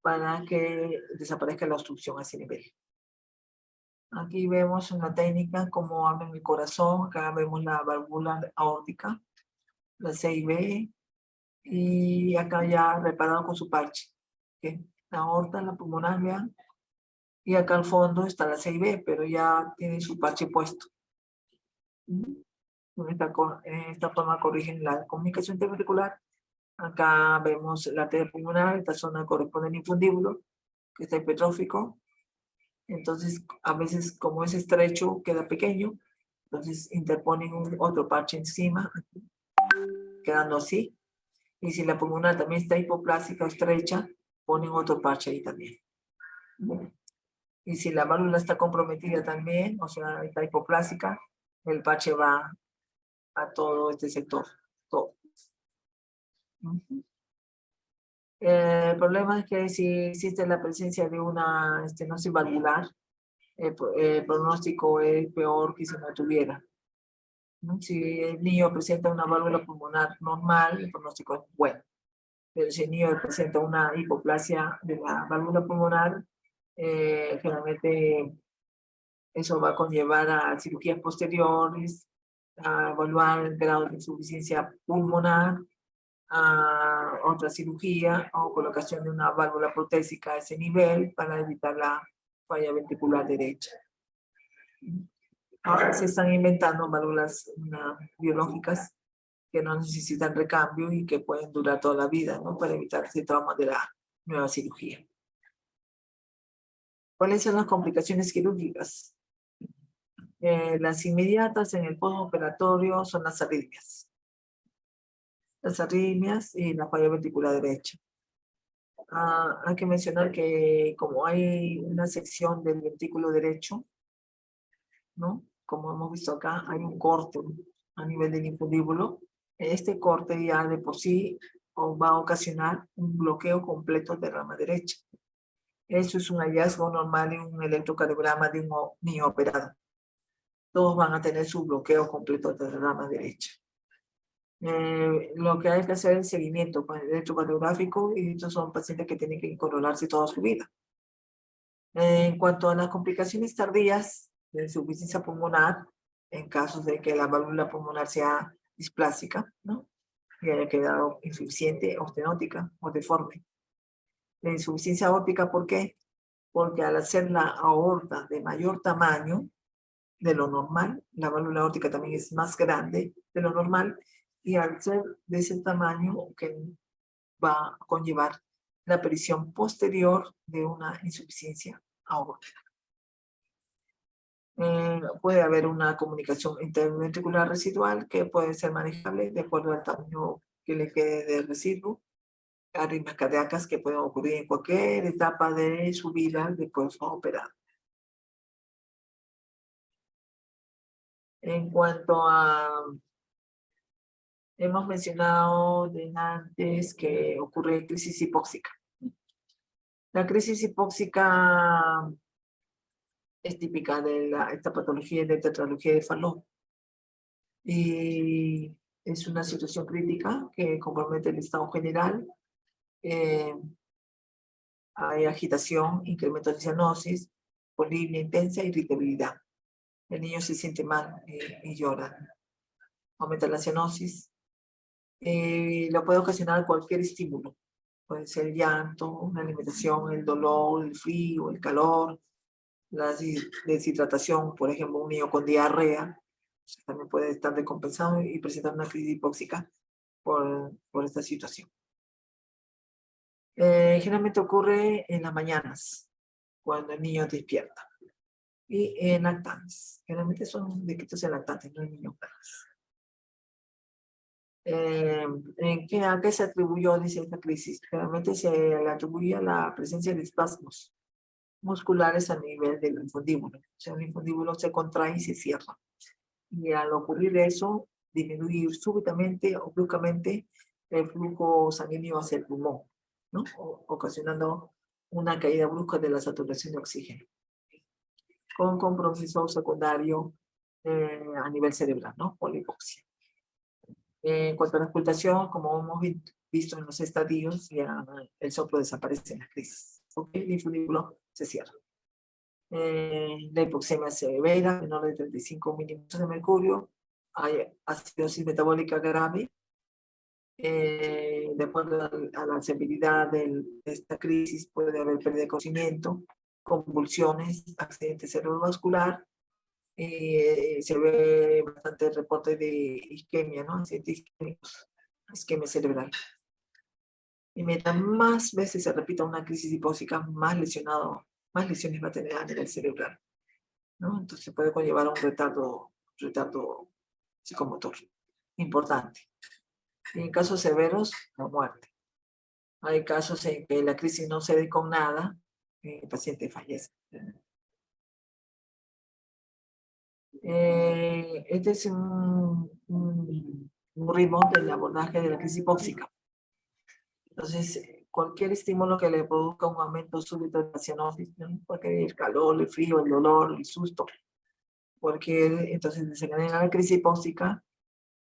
para que desaparezca la obstrucción a ese nivel. Aquí vemos una técnica como abren el corazón, acá vemos la válvula aórtica, la CIB, y acá ya reparado con su parche. ¿Okay? La aorta, la pulmonar, vean, y acá al fondo está la CIB, pero ya tiene su parche puesto. En esta forma corrigen la comunicación interventricular. Acá vemos la arteria pulmonar, esta zona corresponde al infundíbulo, que está hipertrófico. Entonces, a veces, como es estrecho, queda pequeño. Entonces, interponen otro parche encima, quedando así. Y si la pulmonar también está hipoplásica o estrecha, ponen otro parche ahí también. Y si la válvula está comprometida también, o sea, está hipoplásica, el parche va a todo este sector. Todo. El problema es que si existe la presencia de una estenosis valvular, el pronóstico es peor que si no tuviera. Si el niño presenta una válvula pulmonar normal, el pronóstico es bueno. Pero si el niño presenta una hipoplasia de la válvula pulmonar, generalmente eso va a conllevar a cirugías posteriores, a evaluar el grado de insuficiencia pulmonar, a otra cirugía o colocación de una válvula protésica a ese nivel para evitar la falla ventricular derecha. Ahora se están inventando válvulas biológicas que no necesitan recambio y que pueden durar toda la vida, ¿no? Para evitar ese trauma de la nueva cirugía. ¿Cuáles son las complicaciones quirúrgicas? Las inmediatas en el postoperatorio son las arritmias. Las arritmias y la falla ventricular derecha. Hay que mencionar que como hay una sección del ventrículo derecho, ¿no? Como hemos visto acá, hay un corte a nivel del infundíbulo. Este corte ya de por sí va a ocasionar un bloqueo completo de rama derecha. Eso es un hallazgo normal en un electrocardiograma de un niño operado. Todos van a tener su bloqueo completo de la rama derecha. Lo que hay que hacer es seguimiento electrocardiográfico y estos son pacientes que tienen que controlarse toda su vida. En cuanto a las complicaciones tardías de insuficiencia pulmonar, en casos de que la válvula pulmonar sea displásica, ¿no? Y haya quedado insuficiente o estenótica o deforme. La insuficiencia aórtica, ¿por qué? Porque al hacer la aorta de mayor tamaño de lo normal, la válvula aórtica también es más grande de lo normal, y al ser de ese tamaño que va a conllevar la aparición posterior de una insuficiencia aórtica. Puede haber una comunicación interventricular residual que puede ser manejable de acuerdo al tamaño que le quede de residuo. Arritmias cardíacas que pueden ocurrir en cualquier etapa de su vida después de operar. En cuanto a, hemos mencionado de antes que ocurre crisis hipóxica. La crisis hipóxica es típica de esta patología de tetralogía de Fallot. Y es una situación crítica que compromete el estado general. Hay agitación, incremento de cianosis, polinemia intensa y irritabilidad. El niño se siente mal y llora. Aumenta la cianosis. Lo puede ocasionar cualquier estímulo. Puede ser el llanto, una alimentación, el dolor, el frío, el calor, la deshidratación, por ejemplo, un niño con diarrea también puede estar descompensado y presentar una crisis hipóxica por esta situación. Generalmente ocurre en las mañanas, cuando el niño despierta. Y en lactantes. Generalmente son decretos en lactantes, no en niños grandes. ¿A qué se atribuyó, dice, esta crisis? Generalmente se le atribuye a la presencia de espasmos musculares a nivel del linfodíbulo. O sea, el linfodíbulo se contrae y se cierra. Y al ocurrir eso, disminuir súbitamente o bruscamente el flujo sanguíneo hacia el pulmón, ¿no? Ocasionando una caída brusca de la saturación de oxígeno, con compromiso secundario a nivel cerebral, ¿no? Por la hipoxia. En cuanto a la ocultación, como hemos visto en los estadios, ya el soplo desaparece en la crisis, porque el linfodíbulo se cierra. La hipoxemia severa, menor de 35 milímetros de mercurio, hay acidosis metabólica grave. De acuerdo a la severidad de esta crisis, puede haber pérdida de conocimiento, convulsiones, accidente cerebrovascular. Se ve bastante reporte de isquemia, ¿no? Accidentes isquémicos, isquemia cerebral. Y mientras más veces se repita una crisis hipóxica, más lesiones va a tener a nivel cerebral, ¿no? Entonces puede conllevar a un retardo psicomotor importante. Y en casos severos, la muerte. Hay casos en que la crisis no cede con nada, el paciente fallece. Este es un ritmo del abordaje de la crisis hipóxica. Entonces, cualquier estímulo que le produzca un aumento súbito de la cianosis, ¿no? Porque el calor, el frío, el dolor, el susto, porque entonces desencadena la crisis hipóxica.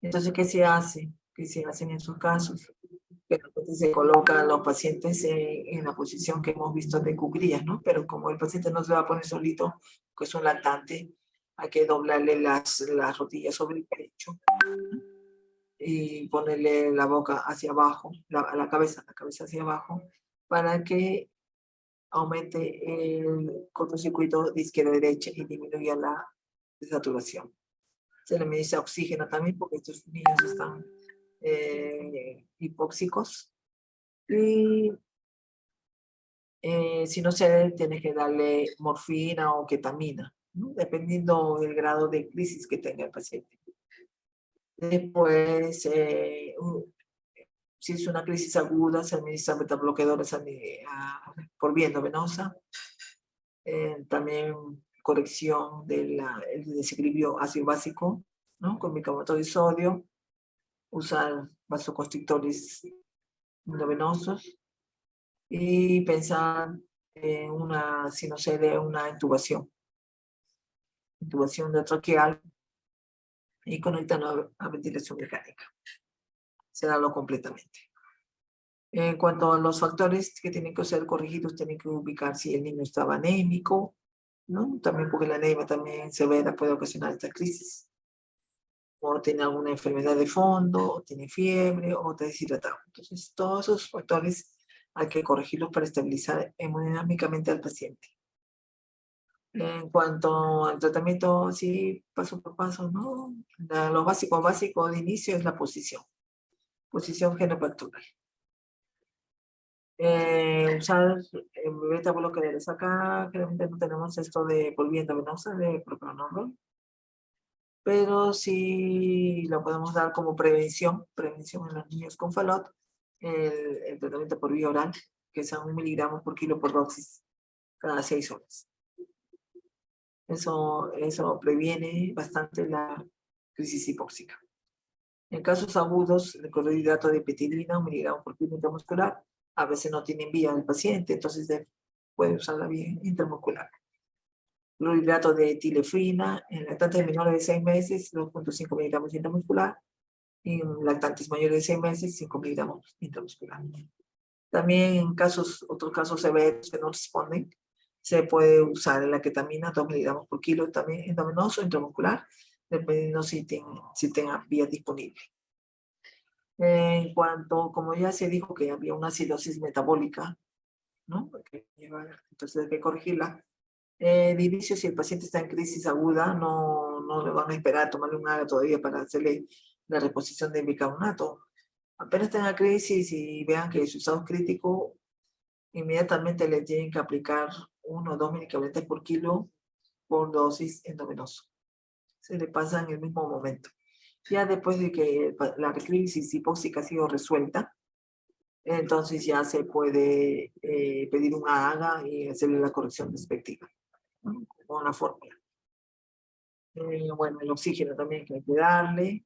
Entonces, ¿qué se hace? ¿Qué se hace en esos casos? Que se colocan los pacientes en la posición que hemos visto de cuclillas, ¿no? Pero como el paciente no se va a poner solito, que es un lactante, hay que doblarle las rodillas sobre el pecho y ponerle la boca hacia abajo, la cabeza hacia abajo, para que aumente el cortocircuito de izquierda a derecha y disminuya la desaturación. Se le administra oxígeno también porque estos niños están hipóxicos. Y si no se tiene que darle morfina o ketamina, ¿no? Dependiendo del grado de crisis que tenga el paciente. Después, si es una crisis aguda, se administra betabloqueadores por vía endovenosa. También corrección del desequilibrio ácido básico, ¿no? Con bicarbonato de sodio. Usar vasoconstrictores endovenosos. Y pensar en si no se dé una intubación traqueal y conectarlo a ventilación mecánica. sedarlo completamente. En cuanto a los factores que tienen que ser corregidos, tienen que ubicar si el niño estaba anémico, ¿no? También porque la anemia también severa puede ocasionar esta crisis. O tiene alguna enfermedad de fondo, o tiene fiebre, o está deshidratado. Entonces, todos esos factores hay que corregirlos para estabilizar hemodinámicamente al paciente. En cuanto al tratamiento, así paso por paso, ¿no? Lo básico de inicio es la posición genopactural. Usar beta bloqueadores. Acá generalmente no tenemos esto de polvia venosa de propranolol, pero sí lo podemos dar como prevención en los niños con FALOT, el tratamiento por vía oral, que es a 1 miligramo por kilo por dosis cada 6 horas. Eso previene bastante la crisis hipóxica. En casos agudos, el clorhidrato de epitidina, 1 miligramo por kilo intramuscular, a veces no tienen vía el paciente, entonces puede usar la vía intramuscular. Clorhidrato de etilefrina, en lactantes menores de 6 meses, 2.5 miligramos intramuscular, y en lactantes mayores de 6 meses, 5 miligramos intramuscular. También en otros casos severos que no responden, se puede usar la ketamina, 2 miligramos por kilo, también endovenoso, intramuscular, dependiendo si tenga vía disponible. En cuanto, como ya se dijo que había una acidosis metabólica, ¿no? Entonces hay que corregirla. De inicio, si el paciente está en crisis aguda, no le van a esperar a tomarle un AGA todavía para hacerle la reposición de bicarbonato. Apenas tenga crisis y vean que su estado es crítico, inmediatamente le tienen que aplicar 1 o 2 medicamentos por kilo por dosis endovenoso. Se le pasa en el mismo momento. Ya después de que la crisis hipóxica ha sido resuelta, entonces ya se puede pedir un AGA y hacerle la corrección respectiva, ¿no? Con una fórmula. Bueno, el oxígeno también que hay que darle,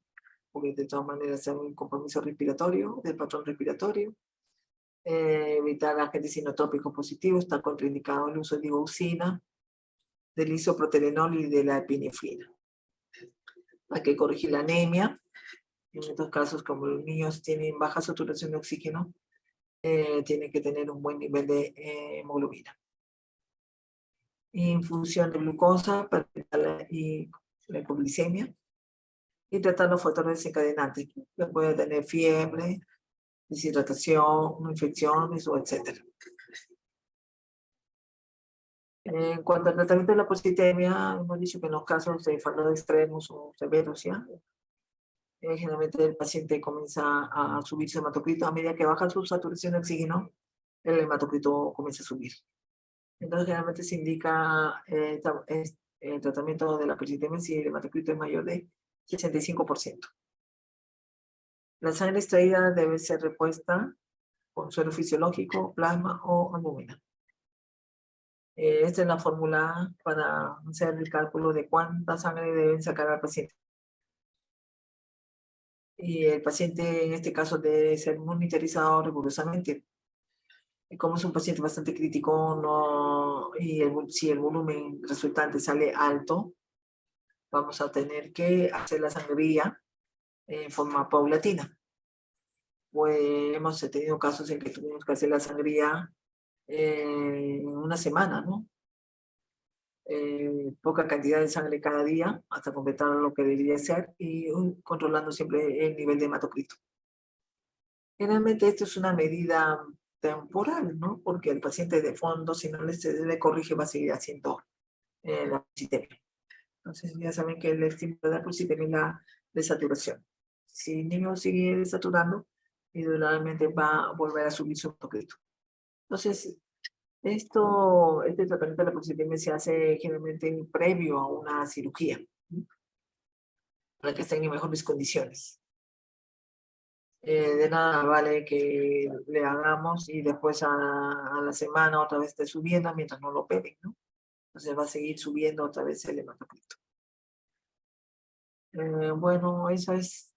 porque de todas maneras hay un compromiso respiratorio, del patrón respiratorio. Evitar agentes sinotrópicos positivos, está contraindicado el uso de digoxina, del isoproterenol y de la epinefrina. Hay que corregir la anemia. En estos casos, como los niños tienen baja saturación de oxígeno, tienen que tener un buen nivel de hemoglobina. Infusión de glucosa para evitar la hipoglicemia. Y tratar los factores desencadenantes, que puede tener fiebre, deshidratación, infecciones o etc. En cuanto al tratamiento de la positemia, hemos dicho que en los casos de FALOT extremos o severos, ¿ya? Generalmente el paciente comienza a subir su hematocrito. A medida que baja su saturación de oxígeno, el hematocrito comienza a subir. Entonces, generalmente se indica el tratamiento de la positemia si el hematocrito es mayor de 65%. La sangre extraída debe ser repuesta con suero fisiológico, plasma o albúmina. Esta es la fórmula para hacer el cálculo de cuánta sangre deben sacar al paciente. Y el paciente en este caso debe ser monitorizado rigurosamente. Y como es un paciente bastante crítico, si el volumen resultante sale alto, vamos a tener que hacer la sangría en forma paulatina. Pues hemos tenido casos en que tuvimos que hacer la sangría en una semana, ¿no? Poca cantidad de sangre cada día hasta completar lo que debería ser y controlando siempre el nivel de hematocrito. Generalmente esto es una medida temporal, ¿no? Porque el paciente de fondo, si no se le corrige, va a seguir haciendo la positemia. Entonces ya saben que el estímulo de la positemia es la desaturación. Si el niño sigue desaturando, indudablemente va a volver a subir su hematocrito. Entonces, este tratamiento de la positemia se hace generalmente previo a una cirugía, ¿no? Para que estén en mejores condiciones. De nada vale que le hagamos y después a la semana otra vez esté subiendo mientras no lo operen, ¿no? Entonces va a seguir subiendo otra vez el hematocrito. Bueno, eso es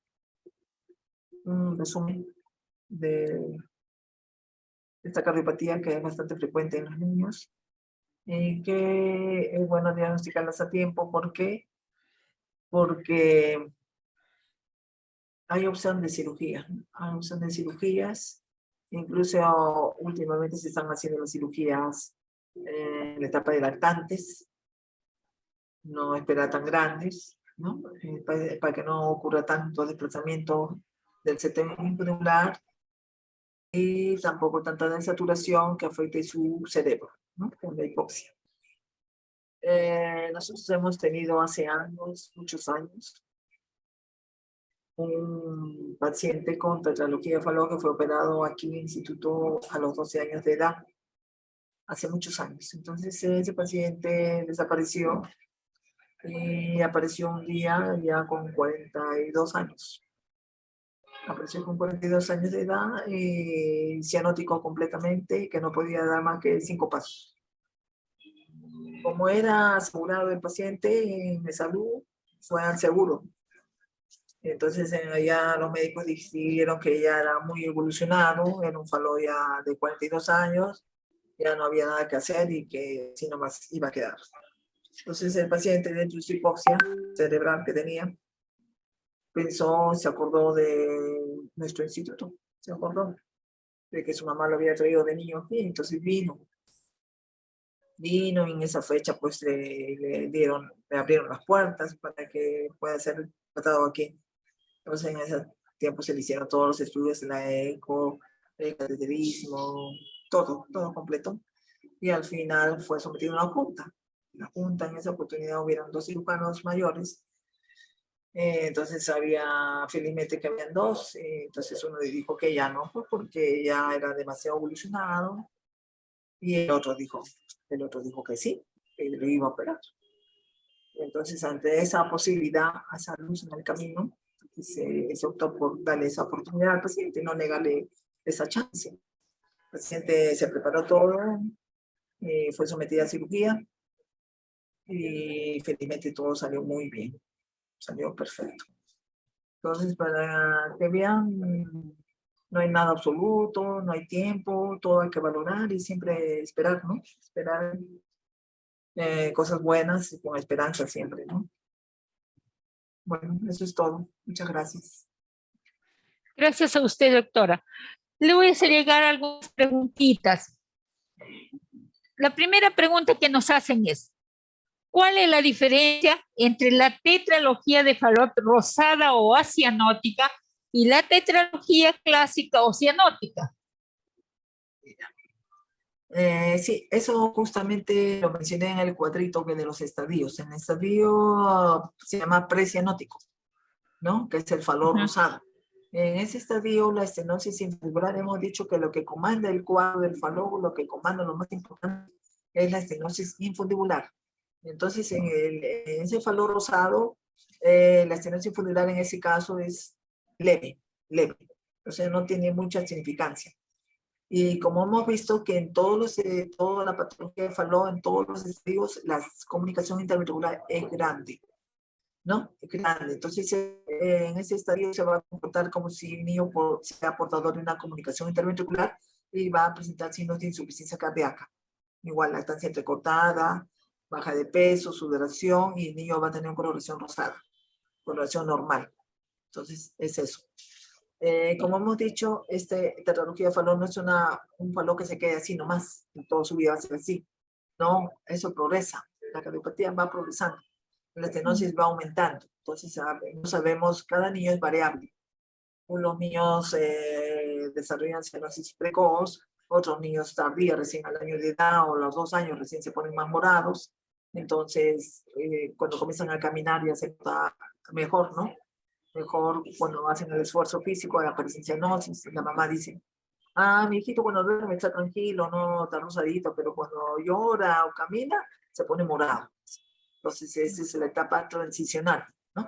un resumen de esta cardiopatía que es bastante frecuente en los niños y que es bueno diagnosticarlas a tiempo. ¿Por qué? Porque hay opción de cirugía, ¿no? Hay opción de cirugías, incluso últimamente se están haciendo las cirugías en la etapa de lactantes, no esperar tan grandes, ¿no? Para que no ocurra tanto desplazamiento del sistema inmunológico y tampoco tanta desaturación que afecte su cerebro, ¿no? Con la hipoxia. Nosotros hemos tenido hace años, muchos años, un paciente con tetralogía de Fallot que fue operado aquí en el instituto a los 12 años de edad, hace muchos años. Entonces ese paciente desapareció y apareció un día ya con 42 años. Apareció con 42 años de edad, cianótico completamente, que no podía dar más que 5 pasos. Como era asegurado el paciente en salud, fue al seguro. Entonces allá los médicos dijeron que ya era muy evolucionado, era un Fallot ya de 42 años, ya no había nada que hacer y que así nomás iba a quedar. Entonces el paciente, dentro de su hipoxia cerebral que tenía, pensó, se acordó de nuestro instituto, se acordó de que su mamá lo había traído de niño aquí, entonces vino y en esa fecha pues le abrieron las puertas para que pueda ser tratado aquí. Entonces en ese tiempo se le hicieron todos los estudios, la eco, el cateterismo, todo completo. Y al final fue sometido a una junta. En la junta en esa oportunidad hubieron 2 cirujanos mayores. Entonces felizmente que habían 2. Entonces uno le dijo que ya no, pues porque ya era demasiado evolucionado. Y el otro dijo que sí, que lo iba a operar. Entonces, ante esa posibilidad, a esa luz en el camino, se optó por darle esa oportunidad al paciente, no negarle esa chance. El paciente se preparó todo, fue sometida a cirugía y felizmente todo salió muy bien, salió perfecto. Entonces, para que vean, no hay nada absoluto, no hay tiempo, todo hay que valorar y siempre esperar, ¿no? Esperar cosas buenas y con esperanza siempre, ¿no? Bueno, eso es todo. Muchas gracias. Gracias a usted, doctora. Le voy a hacer llegar algunas preguntitas. La primera pregunta que nos hacen es, ¿cuál es la diferencia entre la tetralogía de Fallot rosada o acianótica y la tetralogía clásica o cianótica? Sí, eso justamente lo mencioné en el cuadrito de los estadios. En el estadio se llama precianótico, ¿no? Que es el Fallot rosado. En ese estadio, la estenosis infubular, hemos dicho que lo que comanda el cuadro del Fallot, lo que comanda lo más importante, es la estenosis infundibular. Entonces, en ese Fallot rosado, la estenosis infundibular en ese caso es leve. O sea, no tiene mucha significancia. Y como hemos visto que en toda la patología de Fallot, en todos los estadios, la comunicación interventricular es grande, ¿no? Es grande. Entonces, en ese estadio se va a comportar como si el niño sea portador de una comunicación interventricular y va a presentar signos de insuficiencia cardíaca. Igual, lactancia entrecortada, baja de peso, sudoración, y el niño va a tener una coloración rosada, coloración normal. Entonces, es eso. Como hemos dicho, tetralogía de Fallot no es un Fallot que se quede así nomás, toda su vida va a ser así. No, eso progresa. La cardiopatía va progresando. La estenosis va aumentando. Entonces, no sabemos, cada niño es variable. Unos niños desarrollan cianosis precoz, otros niños tardía, recién al año de edad o a los 2 años recién se ponen más morados. Entonces, cuando comienzan a caminar ya se nota mejor, ¿no? Mejor cuando hacen el esfuerzo físico, aparecen cianosis. La mamá dice, mi hijito cuando duerme está tranquilo, no está rosadito, pero cuando llora o camina, se pone morado. Entonces, esa es la etapa transicional, ¿no?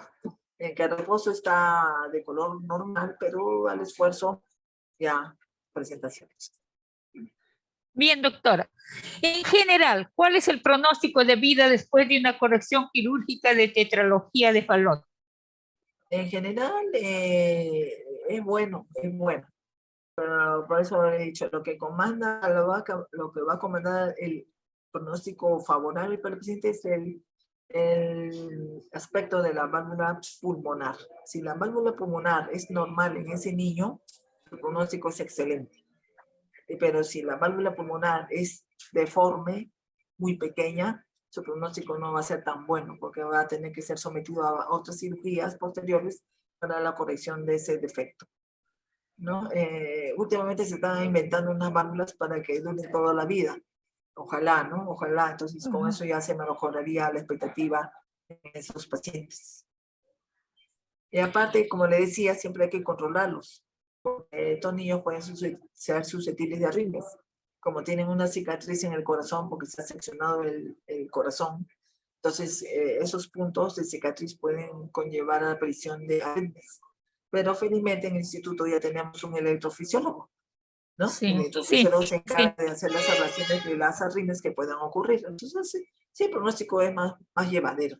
En que el reposo está de color normal, pero al esfuerzo ya presentaciones. Bien, doctora. En general, ¿cuál es el pronóstico de vida después de una corrección quirúrgica de tetralogía de Fallot? En general, es bueno, es bueno. Pero por eso he dicho, lo que va a comandar el pronóstico favorable para el paciente es el aspecto de la válvula pulmonar. Si la válvula pulmonar es normal en ese niño, el pronóstico es excelente. Pero si la válvula pulmonar es deforme, muy pequeña, su pronóstico no va a ser tan bueno porque va a tener que ser sometido a otras cirugías posteriores para la corrección de ese defecto, ¿no? Últimamente se están inventando unas válvulas para que duren toda la vida. Ojalá, ¿no? Ojalá. Entonces, con eso ya se mejoraría la expectativa en esos pacientes. Y aparte, como le decía, siempre hay que controlarlos. Porque estos niños pueden ser susceptibles de arritmias. Como tienen una cicatriz en el corazón porque se ha seccionado el corazón, entonces esos puntos de cicatriz pueden conllevar a la aparición de arritmias. Pero felizmente en el instituto ya tenemos un electrofisiólogo, ¿no? Sí, el electrofisiólogo se encarga sí. de hacer las ablaciones de las arritmias que puedan ocurrir. Entonces, sí, el pronóstico es más llevadero.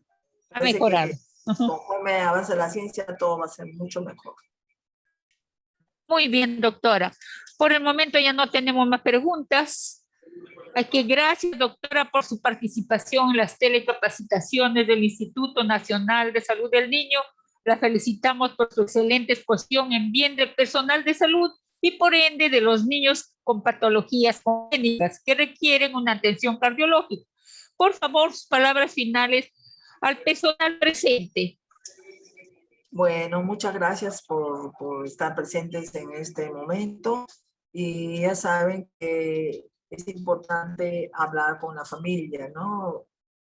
A Parece mejorar. que conforme avanza la ciencia, todo va a ser mucho mejor. Muy bien, doctora. Por el momento ya no tenemos más preguntas. Así que gracias, doctora, por su participación en las telecapacitaciones del Instituto Nacional de Salud del Niño. La felicitamos por su excelente exposición en bien del personal de salud y por ende de los niños con patologías congénitas que requieren una atención cardiológica. Por favor, sus palabras finales al personal presente. Bueno, muchas gracias por estar presentes en este momento y ya saben que es importante hablar con la familia, ¿no?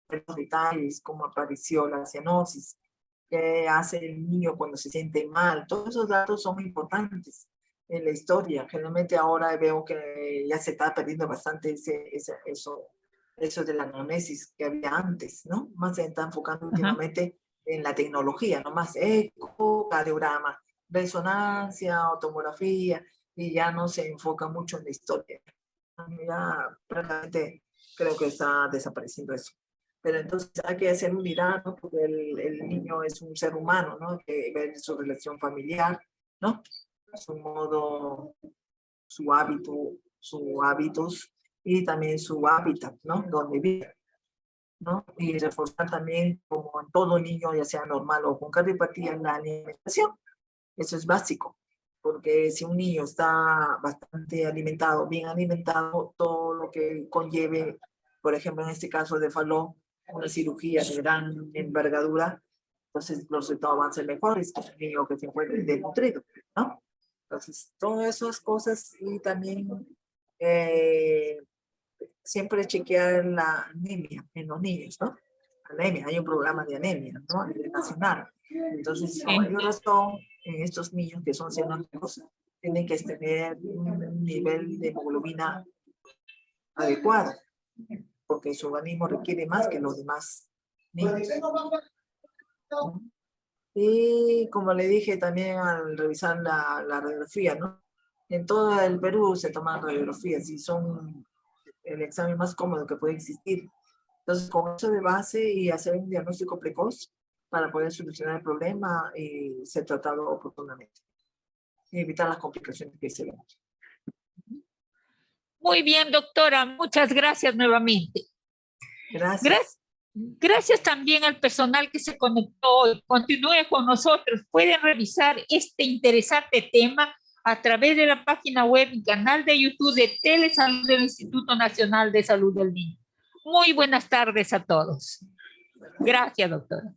Los detalles, cómo apareció la cianosis, qué hace el niño cuando se siente mal, todos esos datos son importantes en la historia. Generalmente ahora veo que ya se está perdiendo bastante eso de la anamnesis que había antes, ¿no? Más se está enfocando últimamente en la tecnología, no más ecocardiograma, resonancia, tomografía, y ya no se enfoca mucho en la historia. Ya prácticamente creo que está desapareciendo eso. Pero entonces hay que hacer un mirar, ¿no? Porque el niño es un ser humano, ¿no? Hay que ver su relación familiar, ¿no? Su modo, su hábito, sus hábitos y también su hábitat, ¿no? Donde vive, ¿no? Y reforzar también, como en todo niño, ya sea normal o con cardiopatía, la alimentación. Eso es básico, porque si un niño está bastante alimentado, bien alimentado, todo lo que conlleve, por ejemplo, en este caso de Falló, una cirugía de gran envergadura, entonces los resultados van a ser mejores que un niño que se encuentre desnutrido, ¿no? Entonces, todas esas cosas y también siempre chequear la anemia en los niños, ¿no? Anemia, hay un programa de anemia, ¿no? A nivel nacional. Entonces, por mayor razón, en estos niños que son cianóticos, tienen que tener un nivel de hemoglobina adecuado, porque su organismo requiere más que los demás niños. Y como le dije también al revisar la radiografía, ¿no? En todo el Perú se toman radiografías y son el examen más cómodo que puede existir. Entonces, con eso de base y hacer un diagnóstico precoz para poder solucionar el problema y ser tratado oportunamente. Y evitar las complicaciones que se ven. Muy bien, doctora. Muchas gracias nuevamente. Gracias. Gracias también al personal que se conectó hoy. Continúe con nosotros. Pueden revisar este interesante tema a través de la página web y canal de YouTube de Telesalud del Instituto Nacional de Salud del Niño. Muy buenas tardes a todos. Gracias, doctora.